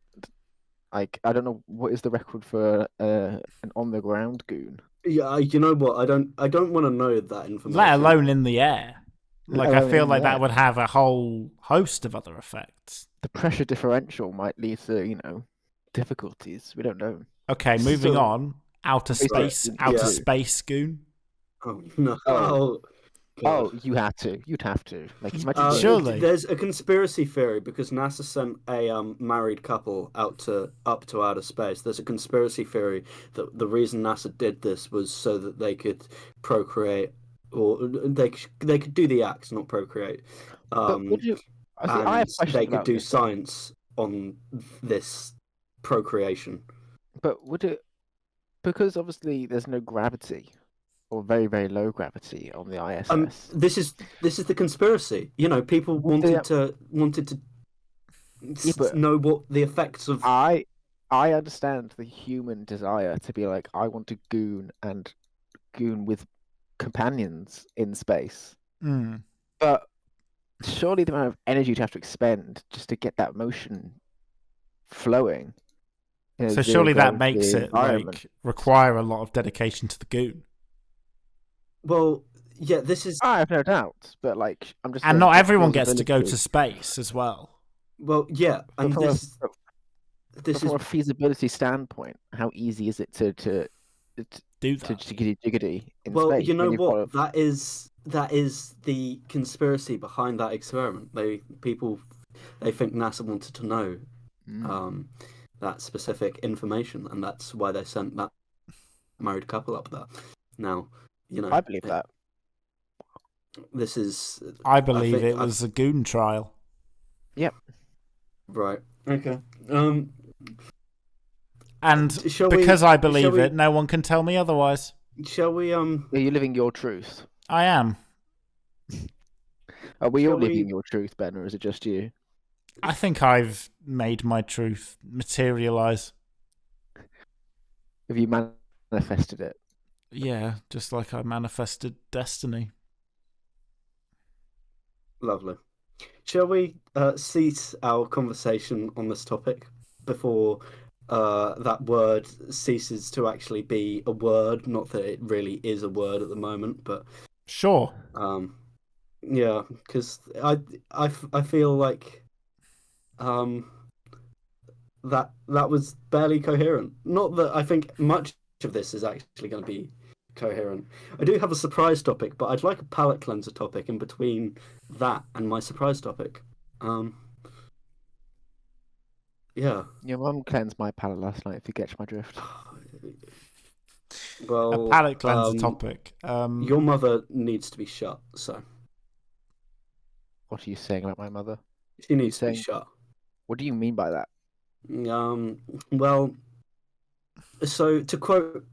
Like, I don't know what is the record for an on the ground goon. Yeah, you know what? I don't want to know that information. let alone in the air. Like, I feel like that air. would have a whole host of other effects. The pressure differential might lead to difficulties. We don't know. Okay, moving on. Outer space goon. Oh no! Oh, you'd have to. Like, imagine surely there's a conspiracy theory because NASA sent a married couple up to outer space. There's a conspiracy theory that the reason NASA did this was so that they could procreate, or they could do the acts, not procreate. I have questions they could about do this. science on this procreation. But would it? Because obviously there's no gravity, or very, very low gravity on the ISS. This is the conspiracy. People wanted to know what the effects of. I understand the human desire to be like, I want to goon with companions in space. But surely the amount of energy you'd have to expend just to get that motion flowing. So surely that makes it require a lot of dedication to the goon. Well, yeah, this is. I have no doubt, but like, I'm just. And not everyone gets to go to space as well. Well, yeah, and this is from a feasibility standpoint. How easy is it to do that? To jiggity in well, space? You know what? That is the conspiracy behind that experiment. They think NASA wanted to know that specific information, and that's why they sent that married couple up there. Now, I believe that. This is. I believe it was a goon trial. Yep. Right. Okay. And because I believe it, no one can tell me otherwise. Shall we? Are you living your truth? I am. Are we all living your truth, Ben, or is it just you? I think I've made my truth materialize. Have you manifested it? Yeah, just like I manifested destiny. Lovely. Shall we cease our conversation on this topic before that word ceases to actually be a word? Not that it really is a word at the moment, but sure. Yeah, because I feel like that was barely coherent. Not that I think much of this is actually going to be coherent. I do have a surprise topic, but I'd like a palate cleanser topic in between that and my surprise topic. Yeah. Your mum cleansed my palate last night, if you catch my drift. Well, a palate cleanser topic. Your mother needs to be shut, so. What are you saying about my mother? She needs to be shut. What do you mean by that? Well, so to quote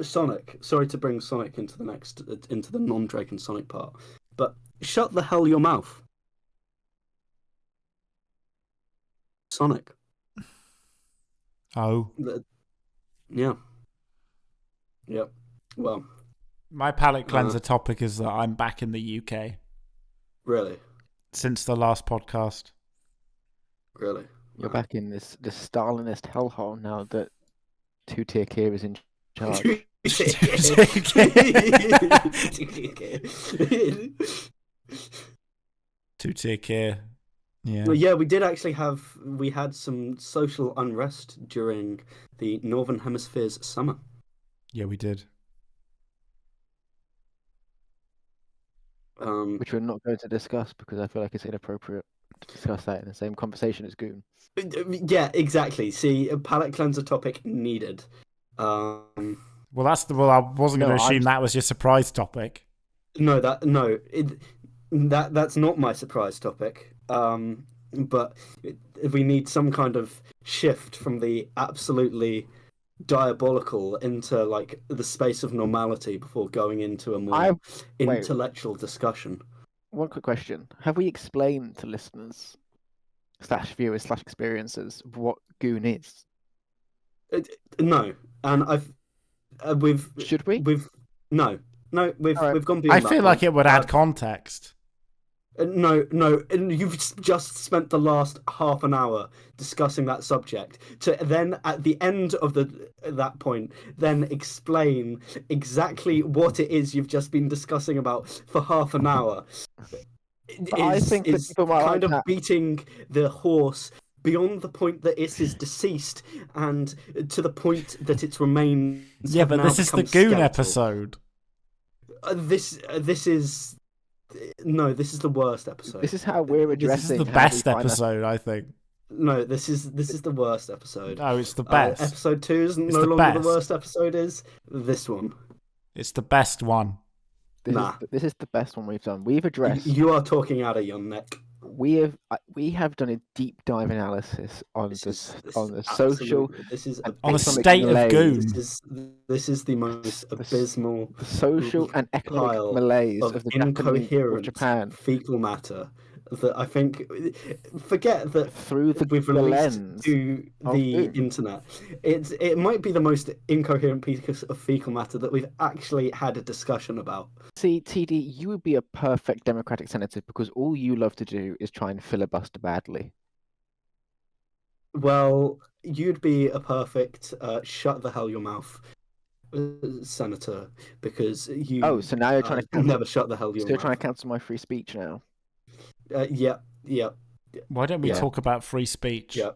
Sonic, sorry to bring Sonic into the non-Drake and Sonic part, but shut the hell your mouth, Sonic. Oh, Yeah. Yep. Well, my palate cleanser topic is that I'm back in the UK really, since the last podcast. really. You're back in this Stalinist hellhole now that two-tier Kia is in charge. Two-tier Kia. Yeah. Well, yeah, we had some social unrest during the Northern Hemisphere's summer. Yeah, we did. Which we're not going to discuss because I feel like it's inappropriate to discuss that in the same conversation as Goon. Yeah, exactly. See, a palate cleanser topic needed. Well, I wasn't going to assume that was your surprise topic. That's not my surprise topic. But we need some kind of shift from the absolutely diabolical into like the space of normality before going into a more intellectual discussion. One quick question: have we explained to listeners / viewers / experiencers what Goon is? No, and should we? We've gone beyond. I feel like it would add context. No, and you've just spent the last half an hour discussing that subject to then, at the end of that point, then explain exactly what it is you've just been discussing about for half an hour. I think is kind of beating the horse beyond the point that it is deceased and to the point that its remains. Yeah, but this is the Goon episode. This is. No, this is the worst episode. This is how we're addressing. This is the best episode, I think. No, this is the worst episode. No, it's the best. Episode 2 is no longer the worst episode. Is this one? It's the best one. This is the best one we've done. We've addressed. You are talking out of your neck. We have done a deep dive analysis on the social, on the state of Goon. This is the most abysmal, the social and economic malaise of the incoherent Japan, fecal matter that I think forget that through we've released to the internet. It might be the most incoherent piece of fecal matter that we've actually had a discussion about. See, TD, you would be a perfect Democratic senator because all you love to do is try and filibuster badly. Well, you'd be a perfect shut the hell your mouth senator because you. Oh, so now you're trying to never shut the hell your mouth. You're trying to cancel my free speech now. Yeah. Why don't we talk about free speech? Yeah.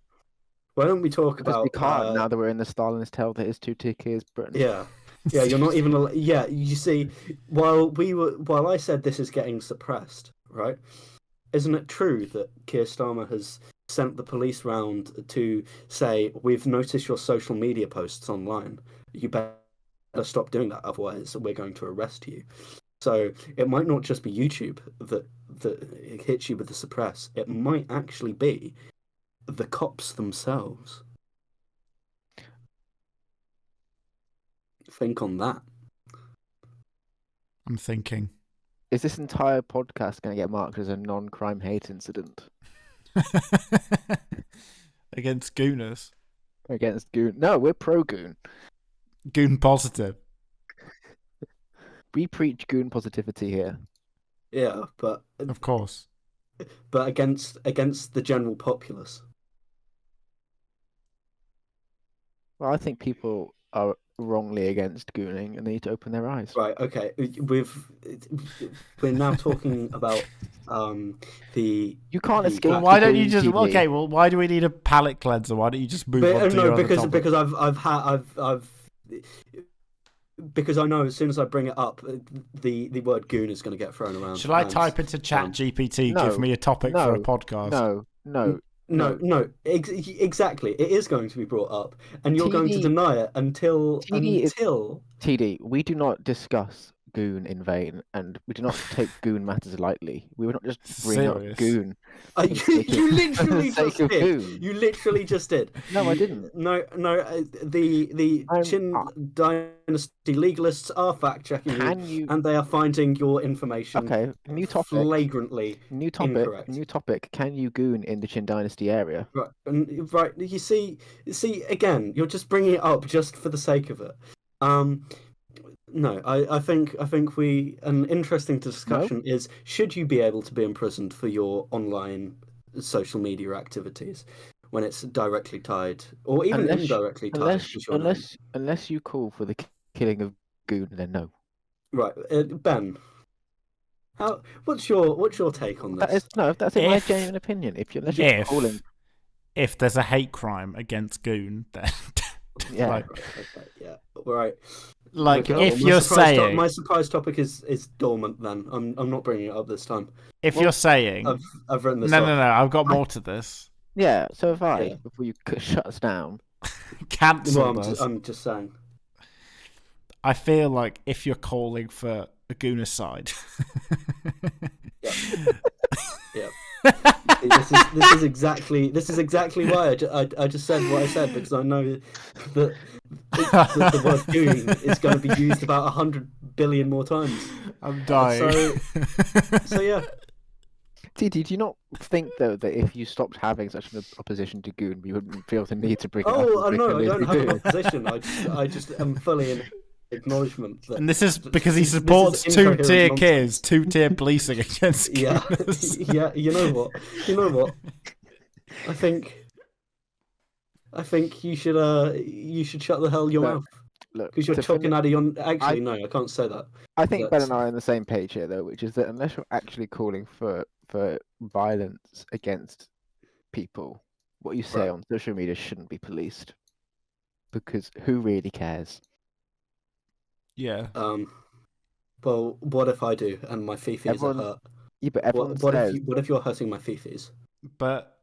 Why don't we talk about? We can't now that we're in the Stalinist hell that is two-tier Kia's Britain. Yeah. Yeah, you're not even. Yeah, you see, while I said this is getting suppressed, right? Isn't it true that Keir Starmer has sent the police round to say we've noticed your social media posts online. You better stop doing that, otherwise we're going to arrest you. So it might not just be YouTube that hits you with the suppress. It might actually be the cops themselves. Think on that. I'm thinking. Is this entire podcast going to get marked as a non-crime hate incident? Against Gooners? Against Goon? No, we're pro-Goon. Goon positive. We preach Goon positivity here. Yeah, but... Of course. But against the general populace. Well, I think people are wrongly against gooning and they need to open their eyes. Right, okay. We're now talking about the... You can't escape. Well, why don't you just... TV. Okay, well, why do we need a palate cleanser? Why don't you just move on to your other topic? Because because I know as soon as I bring it up, the word goon is going to get thrown around. Should I type into ChatGPT, give me a topic for a podcast? No. Exactly. It is going to be brought up, and you're going to deny it until... TD, we do not discuss Goon in vain, and we do not take Goon matters lightly. We would not just bring Serious. up Goon. You literally for the just sake of did. Goon. You literally just did. No, I didn't. No. The I'm- Qin Dynasty legalists are fact checking Can you, you? and they are finding your information Okay, new topic. flagrantly New topic. incorrect. New topic. Can you Goon in the Qin Dynasty area? Right, and right. You see again. You're just bringing it up just for the sake of it. No, I think an interesting discussion is, should you be able to be imprisoned for your online social media activities when it's directly tied or even indirectly tied to your name? Unless you call for the killing of Goon, then no. Right, Ben. What's your take on this? That's in my genuine opinion. If there's a hate crime against Goon, then yeah, yeah, right. Like Okay, if you're saying my surprise topic is dormant, then I'm not bringing it up this time. If you're saying I've written this. No, I've got more to this. Yeah, so have I. Yeah. Before you shut us down, cancel us. us. I'm just saying. I feel like if you're calling for a Goonocide. Yeah. This is exactly why I just said what I said, because I know that the word Goon is going to be used about 100 billion more times. I'm dying. So yeah. Did you not think though that if you stopped having such an opposition to Goon, you wouldn't feel the need to bring it up? Oh no, I don't have an opposition. I just am fully in acknowledgement that, and this is because he supports two-tier kids, two-tier policing against Gooners. Yeah. You know what? I think you should shut the hell your mouth, because you're talking out of your. Actually, no, I can't say that. I think Ben and I are on the same page here, though, which is that unless you're actually calling for violence against people, what you say on social media shouldn't be policed, because who really cares? Yeah. Well, what if I do and my fifis are hurt? Yeah, but everyone says... What if you're hurting my fifis? But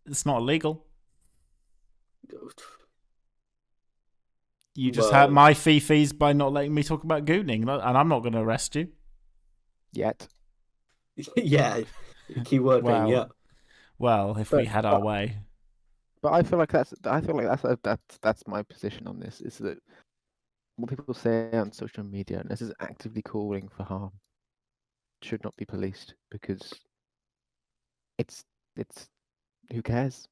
it's not illegal. You just hurt my fifis by not letting me talk about gooning, and I'm not going to arrest you. Yet. Yeah. Keyword being yeah. Well, if we had our way. But I feel like that's my position on this, is that what people say on social media, unless it's actively calling for harm, should not be policed, because it's who cares?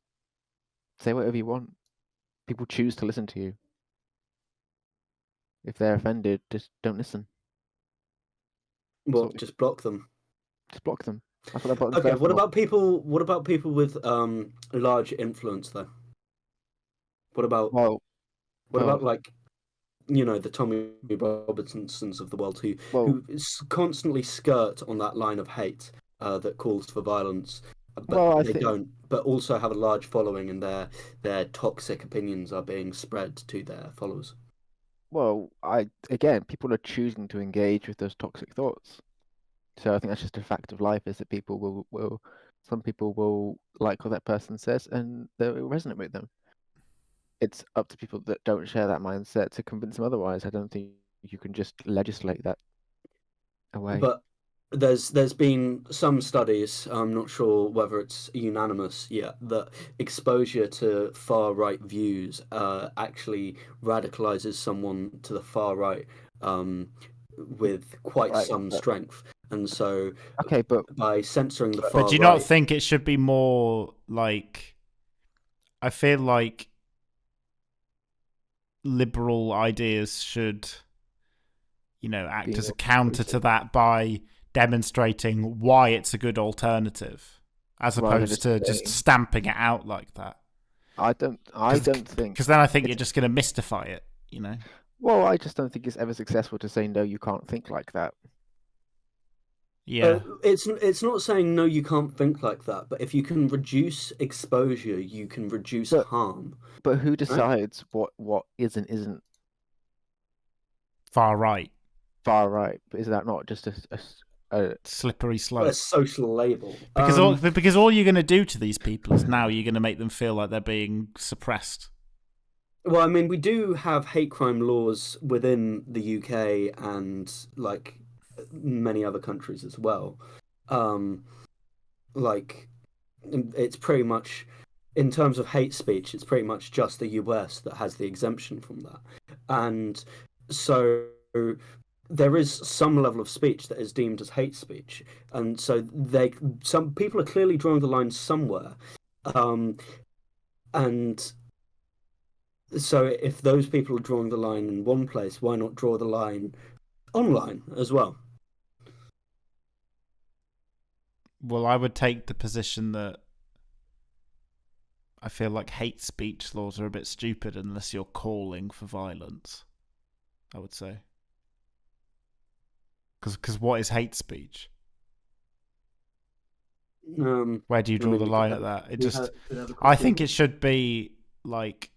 Say whatever you want. People choose to listen to you. If they're offended, just don't listen. Well, just block them. Just block them. That's what I blocked. Okay. What about people with large influence though? What about like, the Tommy Robinsons of the world who constantly skirt on that line of hate that calls for violence, but don't, but also have a large following, and their toxic opinions are being spread to their followers. Well, people are choosing to engage with those toxic thoughts. So I think that's just a fact of life, is that people some people will like what that person says and they'll resonate with them. It's up to people that don't share that mindset to convince them otherwise. I don't think you can just legislate that away. But there's been some studies, I'm not sure whether it's unanimous yet, that exposure to far right views actually radicalizes someone to the far right with quite some strength. And so by censoring the far right... But do you not think it should be more like... I feel like liberal ideas should, act as a counter to that by demonstrating why it's a good alternative, as opposed to just stamping it out like that. I don't think, because then I think you're just going to mystify it. Well, I just don't think it's ever successful to say no, you can't think like that. Yeah, it's not saying no, you can't think like that. But if you can reduce exposure, you can reduce harm. But who decides what is and isn't far right? Far right, but is that not just a slippery slope? A social label. Because all you're going to do to these people is now you're going to make them feel like they're being suppressed. Well, I mean, we do have hate crime laws within the UK and many other countries as well. Um, like it's pretty much, in terms of hate speech, it's pretty much just the US that has the exemption from that, and so there is some level of speech that is deemed as hate speech, and so some people are clearly drawing the line somewhere, um, and so if those people are drawing the line in one place, why not draw the line online as well? Well, I would take the position that I feel like hate speech laws are a bit stupid unless you're calling for violence, I would say. Because what is hate speech? Where do you draw the line at that? I think it should be like,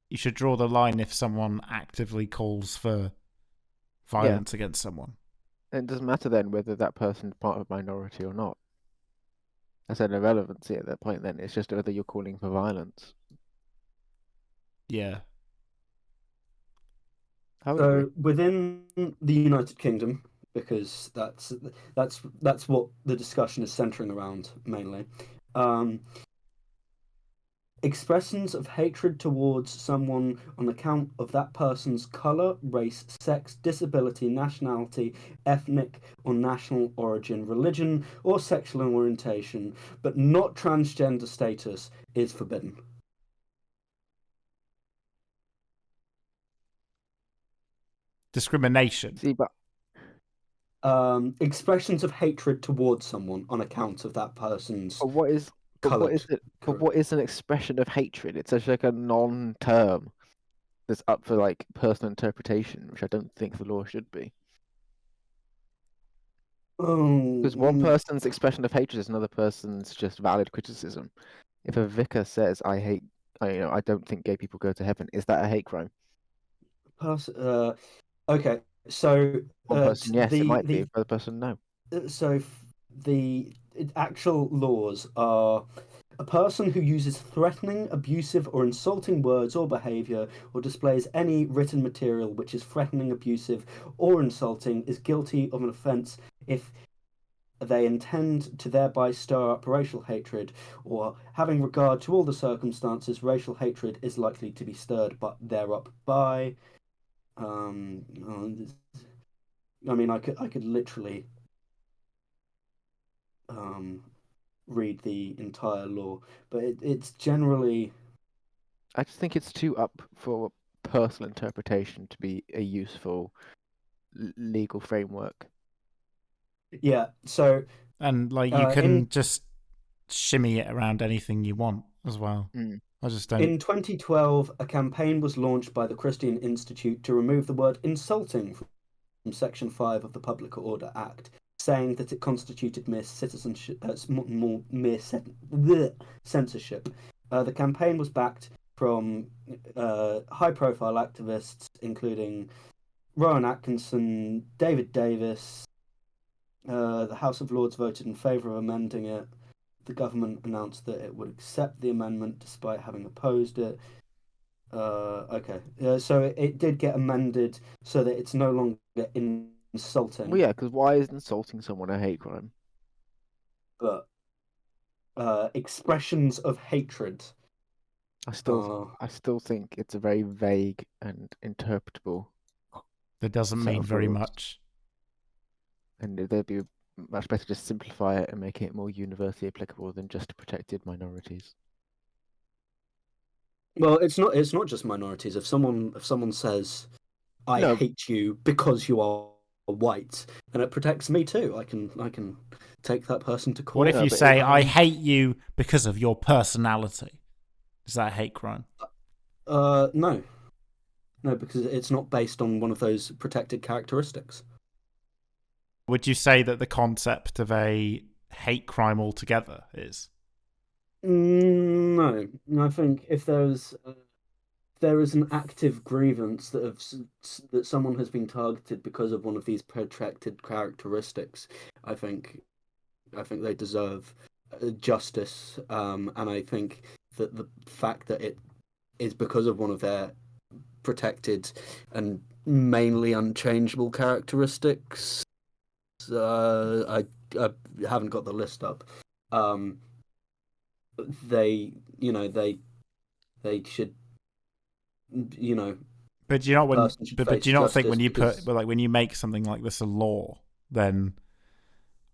you should draw the line if someone actively calls for violence against someone. And it doesn't matter then whether that person's part of a minority or not. That's an irrelevancy at that point then. It's just whether you're calling for violence. Yeah. So within the United Kingdom, because that's what the discussion is centering around mainly. Expressions of hatred towards someone on account of that person's color, race, sex, disability, nationality, ethnic or national origin, religion, or sexual orientation, but not transgender status, is forbidden. Discrimination. See, but expressions of hatred towards someone on account of that person's what is an expression of hatred? It's just like a non-term that's up for like personal interpretation, which I don't think the law should be. Because one person's expression of hatred is another person's just valid criticism. If a vicar says, I don't think gay people go to heaven," is that a hate crime? Okay, so one person, yes, it might be. The other person, no. So the actual laws are: a person who uses threatening, abusive, or insulting words or behavior, or displays any written material which is threatening, abusive, or insulting, is guilty of an offence if they intend to thereby stir up racial hatred, or having regard to all the circumstances, racial hatred is likely to be stirred but thereup by. I mean, I could literally read the entire law, but it's generally. I just think it's too up for personal interpretation to be a useful legal framework. Yeah, so. And like you can just shimmy it around anything you want as well. I just don't. In 2012, a campaign was launched by the Christian Institute to remove the word insulting from Section 5 of the Public Order Act, saying that it constituted mere citizenship, censorship. The campaign was backed from high-profile activists, including Rowan Atkinson, David Davis. The House of Lords voted in favour of amending it. The government announced that it would accept the amendment despite having opposed it. Okay. So it did get amended so that it's no longer insulting. Well, yeah, because why is insulting someone a hate crime? But expressions of hatred. I still think it's a very vague and interpretable. That doesn't mean very much. And they'd be much better to simplify it and make it more universally applicable than just protected minorities. Well, it's not just minorities. If someone says, "I hate you because you are white," then it protects me too. I can take that person to court. What if you say, "I hate you because of your personality"? Is that a hate crime? No, because it's not based on one of those protected characteristics. Would you say that the concept of a hate crime altogether is? No. I think if there is an active grievance that someone has been targeted because of one of these protected characteristics, I think they deserve justice, and I think that the fact that it is because of one of their protected and mainly unchangeable characteristics I haven't got the list up. They they should, But do you not when person should but face do you not think justice when you because but like when you make something like this a law, then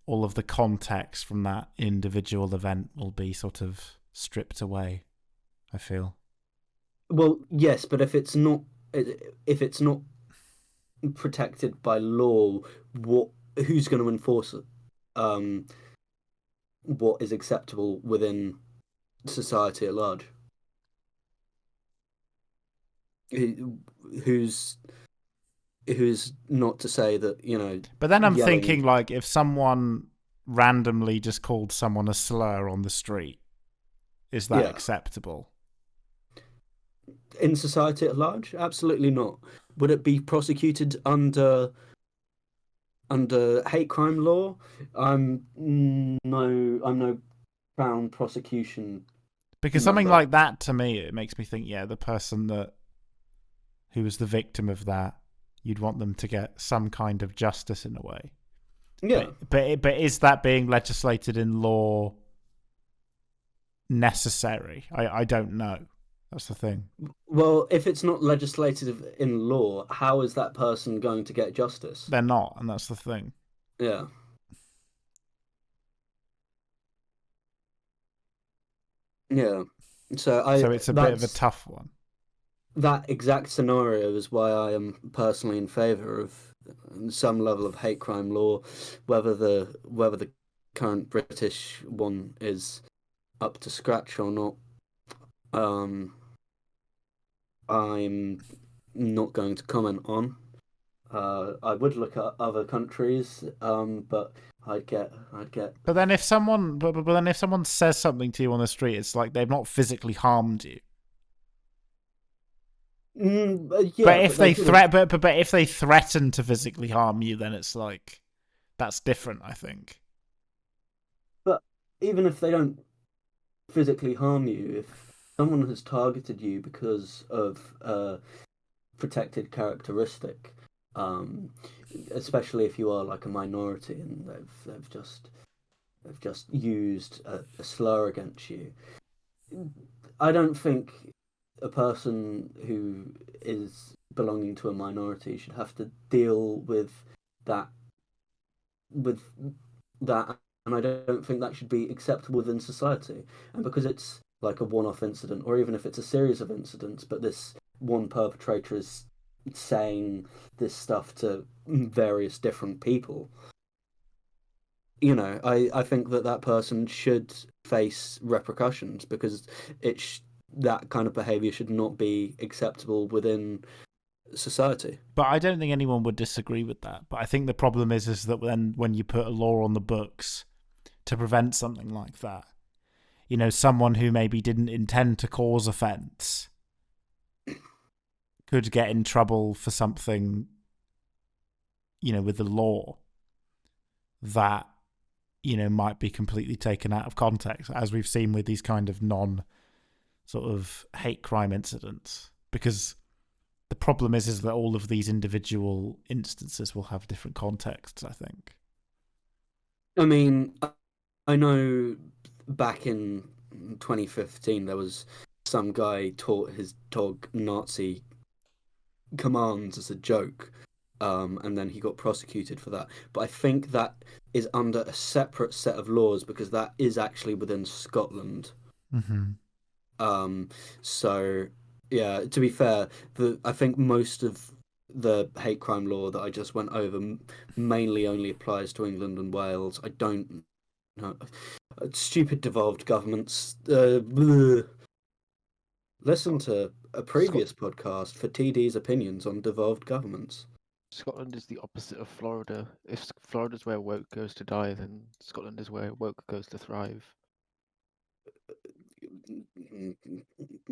all of the context from that individual event will be sort of stripped away, I feel. well, yes, but if it's not protected by law, who's going to enforce it? What is acceptable within society at large? Who, who's who's not to say that But then I'm yelling. thinking, like, if someone randomly just called someone a slur on the street, is that Yeah, acceptable? in society at large, absolutely not. Would it be prosecuted under hate crime law? I'm no crown prosecution. Because something Member. like that, to me, it makes me think, yeah, the person who was the victim of that, you'd want them to get some kind of justice in a way. Yeah. But is that being legislated in law necessary? I don't know. That's the thing. Well, if it's not legislative in law, how is that person going to get justice? They're not, and that's the thing. Yeah. Yeah. So So it's a bit of a tough one. that exact scenario is why I am personally in favor of some level of hate crime law, whether the current British one is up to scratch or not. I'm not going to comment on. I would look at other countries, but I'd get. But then if someone, but then if someone says something to you on the street, it's like they've not physically harmed you. Yeah, But if they could've- but if they threaten to physically harm you, then it's like that's different, I think. But even if they don't physically harm you, if someone has targeted you because of a protected characteristic, um, especially if you are like a minority and they've just used a slur against you, I don't think a person who is belonging to a minority should have to deal that with that, and I don't think that should be acceptable within society. And because it's like a one-off incident, or even if it's a series of incidents, but this one perpetrator is saying this stuff to various different people, I think that person should face repercussions because that kind of behavior should not be acceptable within society. But I don't think anyone would disagree with that. But I think the problem is that when you put a law on the books to prevent something like that, someone who maybe didn't intend to cause offence could get in trouble for something, with the law that, might be completely taken out of context, as we've seen with these kind of sort of hate crime incidents. Because the problem is that all of these individual instances will have different contexts, I think. I mean, I know back in 2015 there was some guy taught his dog Nazi commands as a joke, and then he got prosecuted for that. But I think that is under a separate set of laws because that is actually within Scotland. Mm-hmm. So yeah, to be fair, I think most of the hate crime law that I just went over mainly only applies to England and Wales. I don't know. Stupid devolved governments. Listen to a previous podcast for TD's opinions on devolved governments. Scotland is the opposite of Florida. If Florida's where woke goes to die, then Scotland is where woke goes to thrive.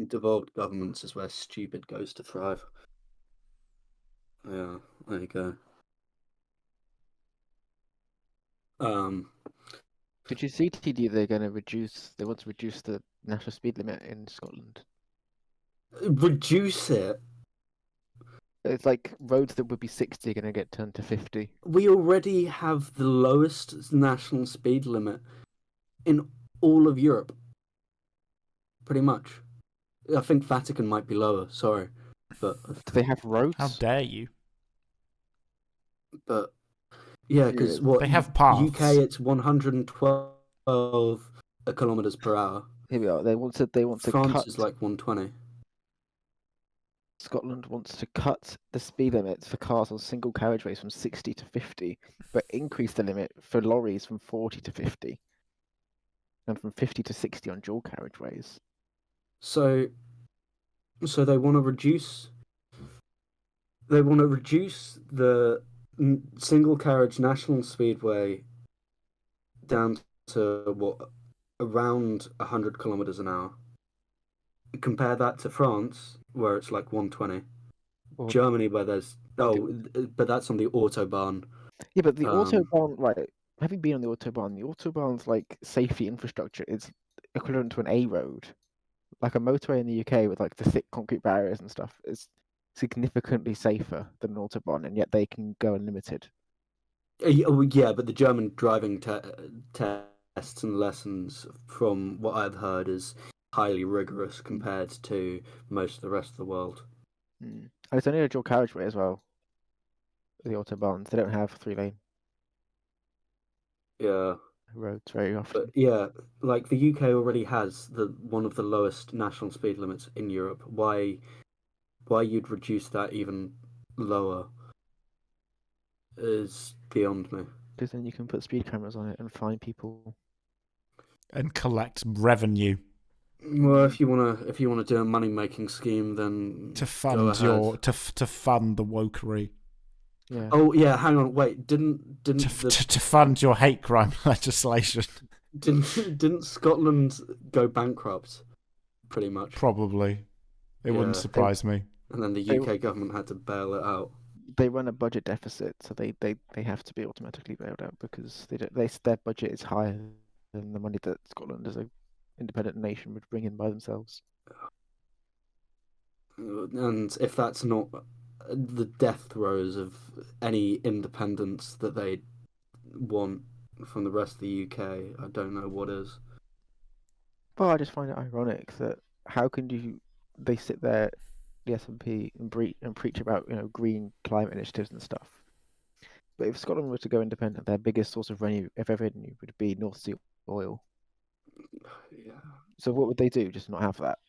Devolved governments is where stupid goes to thrive. Yeah, there you go. Did you see TD? They want to reduce the national speed limit in Scotland. Reduce it. It's like roads that would be 60 are going to get turned to 50. We already have the lowest national speed limit in all of Europe, pretty much. I think Vatican might be lower. Sorry, but Do they have How roads? dare you? yeah, because They have UK paths. it's 112 kilometers per hour. Here we are. They want to France cut. is like 120. Scotland wants to cut the speed limits for cars on single carriageways from 60 to 50, but increase the limit for lorries from 40 to 50, and from 50 to 60 on dual carriageways. So they want to reduce. They want to reduce the single carriage national speedway down to what, around 100 kilometers an hour. Compare that to France, where it's like 120. Or Germany, where there's but that's on the autobahn. yeah, but the Um, autobahn, right? Having been on the autobahn's like safety infrastructure is equivalent to an A road. Like a motorway in the UK with like the thick concrete barriers and stuff is significantly safer than an autobahn, and yet they can go unlimited. yeah, but the German driving tests and lessons, from what I've heard, is highly rigorous compared to most of the rest of the world. And it's only a dual carriageway as well. The autobahns, they don't have 3-lane Yeah. roads very often. But yeah, like the UK already has one of the lowest national speed limits in Europe. Why you'd reduce that even lower is beyond me. Because then you can put speed cameras on it and fine people. And collect revenue Well, if you wanna do a money making scheme, then to go fund ahead. to fund the wokery. Yeah. Oh yeah, hang on, wait, To fund your hate crime legislation. didn't Scotland go bankrupt? Pretty much. Probably. It wouldn't Yeah. surprise me. And then the UK government had to bail it out. They run a budget deficit, so they have to be automatically bailed out because their budget is higher than the money that Scotland as an independent nation would bring in by themselves. And if that's not the death throes of any independence that they want from the rest of the UK, I don't know what is. Well, I just find it ironic that how can they sit there, the SNP, and preach about green climate initiatives and stuff. But if Scotland were to go independent, their biggest source of revenue would be North Sea oil. Yeah. So what would they do? Just not have that?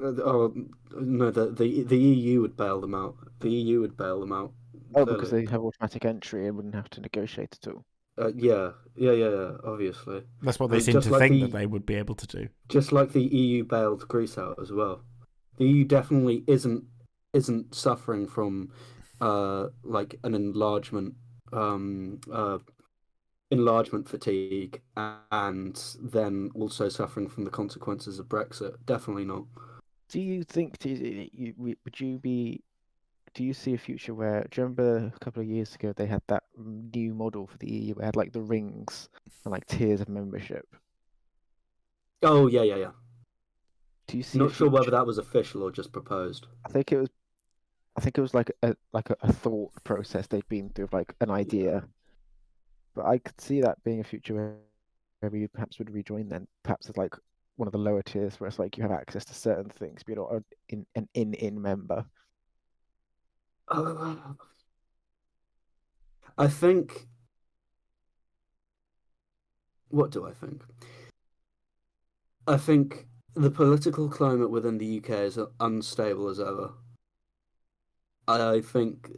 Oh no, the EU would bail them out. The EU would bail them out. Oh, because Clearly. they have automatic entry and wouldn't have to negotiate at all. Yeah, obviously. That's what they And seem just to like think that they would be able to do. Just like the EU bailed Greece out as well. The EU definitely isn't suffering from like an enlargement fatigue, and then also suffering from the consequences of Brexit. Definitely not. Do you think do you see a future where, do you remember a couple of years ago they had that new model for the EU where it had like the rings and like tiers of membership? Oh yeah. Do you see Not a sure whether future? that was official or just proposed. I think it was like a thought process they've been through of like an idea. But I could see that being a future where we perhaps would rejoin then. Perhaps as like one of the lower tiers where it's like you have access to certain things, but you're not an in member. I think. What do I think? I think the political climate within the UK is unstable as ever. I think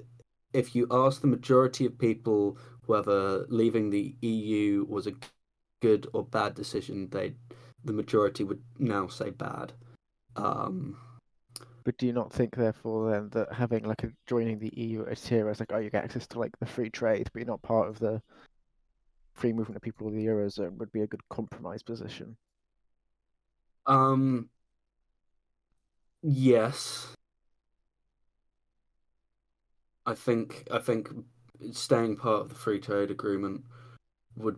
if you ask the majority of people whether leaving the EU was a good or bad decision, the majority would now say bad. But do you not think, therefore, then that having like joining the EU as tier is like, oh, you get access to like the free trade, but you're not part of the free movement of people of the Eurozone would be a good compromise position? Yes. I think staying part of the free trade agreement would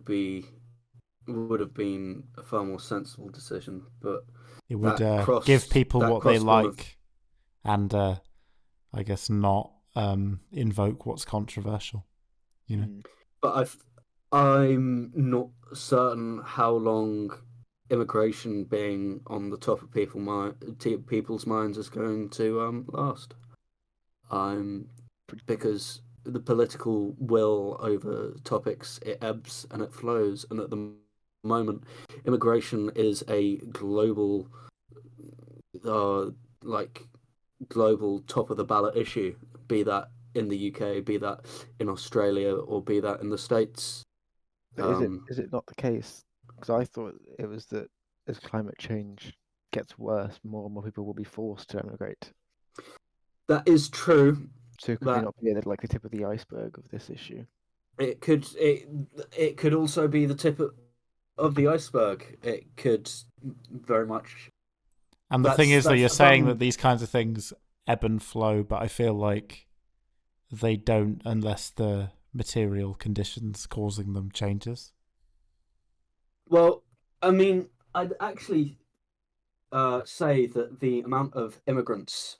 have been a far more sensible decision, but It would that give people that what they crossed one of like, and I guess, not invoke what's controversial. You know. But I'm not certain how long immigration being on the top of people's minds is going to last. Because the political will over topics, it ebbs and it flows, and at the moment, immigration is a global, uh, like global top of the ballot issue. Be that in the UK, be that in Australia, or be that in the States. But is it not the case? Because I thought it was that as climate change gets worse, more and more people will be forced to emigrate. That is true. So could we not be at like the tip of the iceberg of this issue? It could also be the tip of the iceberg. It could very much. And the thing is that you're saying that these kinds of things ebb and flow, but I feel like they don't unless the material conditions causing them changes. Well, I mean, I'd actually say that the amount of immigrants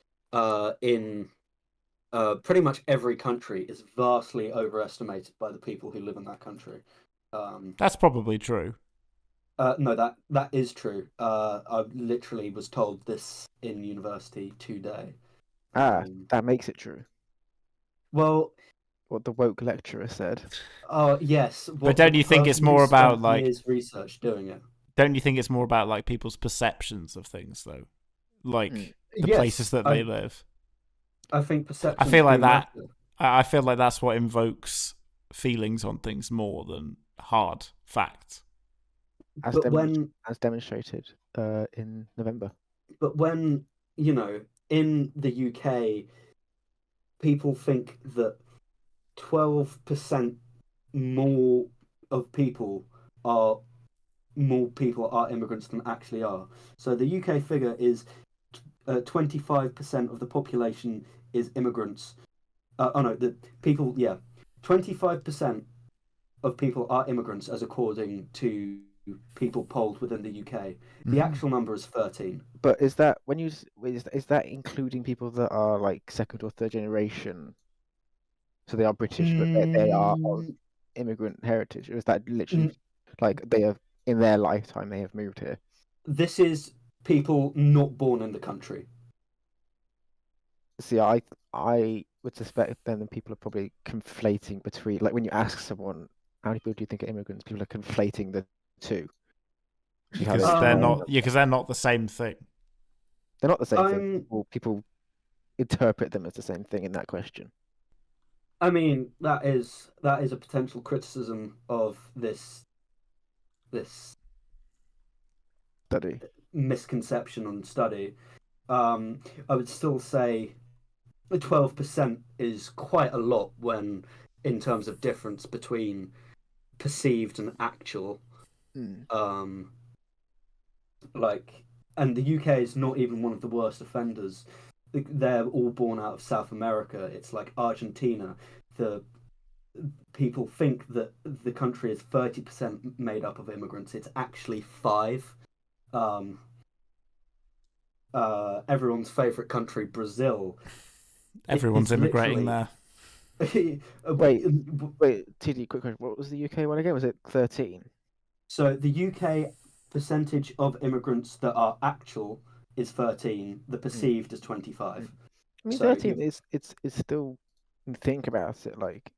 in pretty much every country is vastly overestimated by the people who live in that country. That's probably true. No, that is true. I literally was told this in university today. That makes it true. Well, what the woke lecturer said. Oh yes, but don't you think it's more about like years research doing it? Don't you think it's more about like people's perceptions of things though, like the places that they live? I think perception. I feel like that. I feel like that's what invokes feelings on things more than hard facts. As demonstrated in November. But when, in the UK, people think that 12% more people are immigrants than actually are. So the UK figure is 25% of the population is immigrants. 25% of people are immigrants, as according to people polled within the UK. The actual number is 13. But is that is that including people that are like second or third generation? So they are British, but they are of immigrant heritage, or is that literally like they have in their lifetime they have moved here? This is people not born in the country. See, I would suspect then that people are probably conflating between, like when you ask someone how many people do you think are immigrants, people are conflating the two. Because they're not. Yeah, because they're not the same thing. They're not the same thing. People interpret them as the same thing in that question. I mean, that is a potential criticism of this study misconception on study. I would still say 12% is quite a lot when, in terms of difference between perceived and actual. And the UK is not even one of the worst offenders. They're all born out of South America. It's like Argentina. The people think that the country is 30% made up of immigrants. It's actually 5. Everyone's favorite country, Brazil. Everyone's immigrating there. Wait, TD, quick question. What was the UK one again? Was it 13? So the UK percentage of immigrants that are actual is 13. The perceived is 25. I mean, 13 is still, think about it, like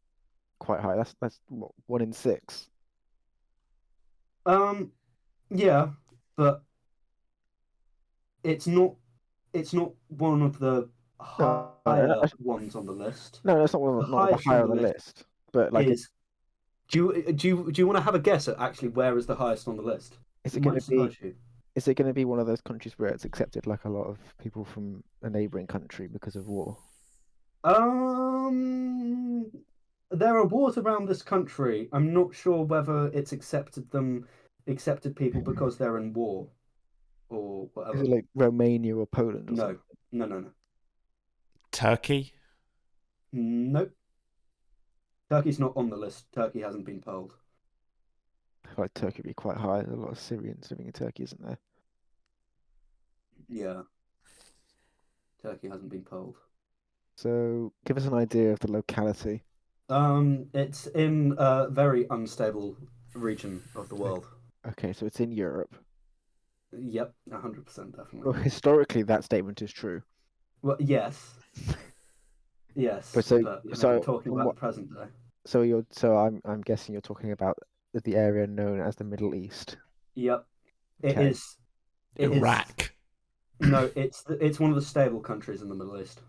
quite high. That's what, 1 in 6. Yeah, but it's not one of the higher ones on the list. No, that's not one of the higher on the list. But like, do you want to have a guess at actually where is the highest on the list? Is it going to be one of those countries where it's accepted like a lot of people from a neighboring country because of war? There are wars around this country. I'm not sure whether it's accepted people because they're in war or whatever. Is it like Romania or Poland? Or something? No. Turkey? Nope. Turkey's not on the list. Turkey hasn't been polled. I feel like Turkey would be quite high. There's a lot of Syrians living in Turkey, isn't there? Yeah. Turkey hasn't been polled. So give us an idea of the locality. It's in a very unstable region of the world. Okay, so it's in Europe. Yep, 100% Well, definitely. historically, that statement is true. Well, yes, But yes, so but I mean, I'm so talking from about what the present day. I'm guessing you're talking about the area known as the Middle East. Yep, it Okay. is. It is. Iraq, No, it's one of the stable countries in the Middle East.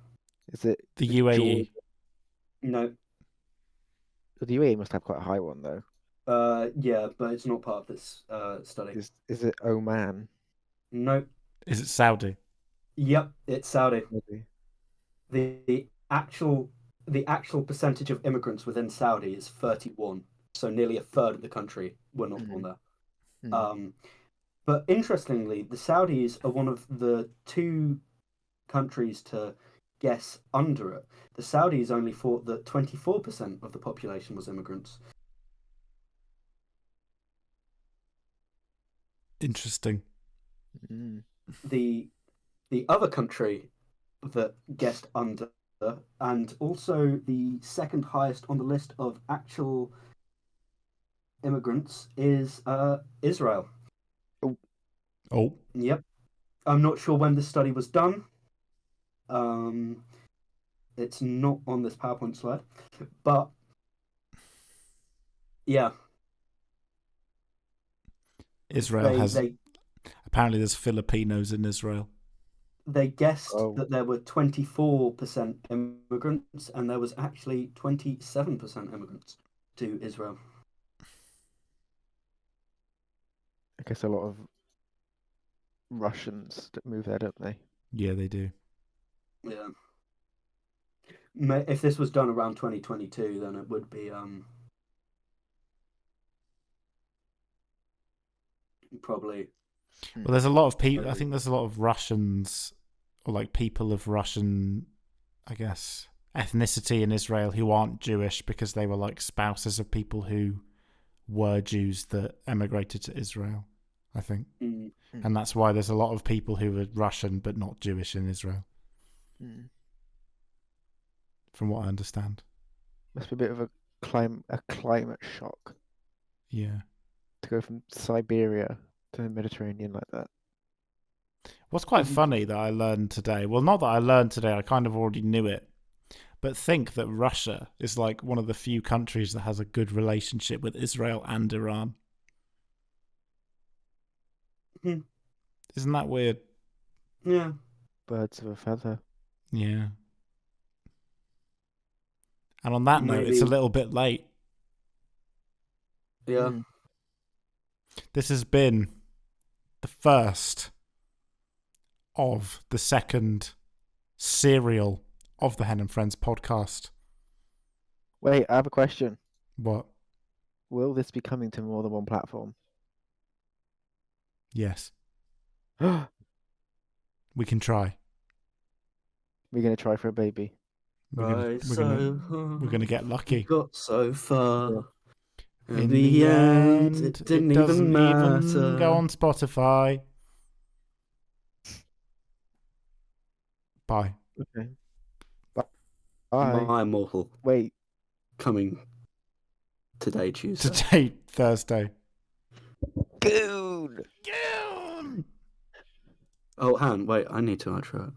Is it the Georgia? UAE. No, The UAE must have quite a high one though. yeah, but it's not part of this study. Is it Oman? No, Is it Saudi? yep, it's Saudi. Maybe. The actual percentage of immigrants within Saudi is 31, so nearly a third of the country were not born Mm. there. Mm. But interestingly, the Saudis are one of the two countries to guess under it. The Saudis only thought that 24% of the population was immigrants. Interesting. Mm. The other country that guessed under, and also the second highest on the list of actual immigrants, is Israel. Oh, Yep. I'm not sure when this study was done. It's not on this PowerPoint slide, but yeah, Israel they has. they Apparently, there's Filipinos in Israel. they guessed Oh. that there were 24% immigrants, and there was actually 27% immigrants to Israel. I guess a lot of Russians that move there, don't they? Yeah, they do. Yeah. If this was done around 2022, then it would be probably. Well, there's a lot of people. I Maybe. think there's a lot of Russians, or like people of Russian, I guess, ethnicity in Israel who aren't Jewish because they were like spouses of people who were Jews that emigrated to Israel, I think. Mm. And that's why there's a lot of people who are Russian but not Jewish in Israel, Mm. from what I understand. Must be a bit of a climate shock Yeah. to go from Siberia to the Mediterranean like that. What's quite funny that I learned today, well, not that I learned today, I kind of already knew it, but think that Russia is like one of the few countries that has a good relationship with Israel and Iran. Hmm. Isn't that weird? Yeah. Birds of a feather. Yeah. And on that note, it's a Maybe. little bit late. Yeah. Mm. This has been the first of the second serial of the Hen and Friends podcast. Wait, I have a question. What? Will this be coming to more than one platform? Yes. We're We can try. gonna try for a baby. We're gonna get lucky. Got so far. Yeah. In the end, it didn't doesn't even even matter. go on Spotify. Bye. Okay. Bye. My Immortal Wait. coming today, Tuesday. Today, Thursday. Goon. Goon! Oh, Han, wait, I need to outro it.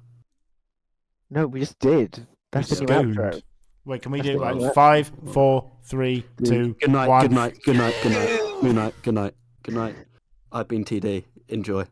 No, we just did. That's the just new gooned. outro. Wait, can we That's do the like new 5, 4, 3, 2, Good night, 1? good night, good night, good night. Good night, good night, good night. I've been TD. Enjoy.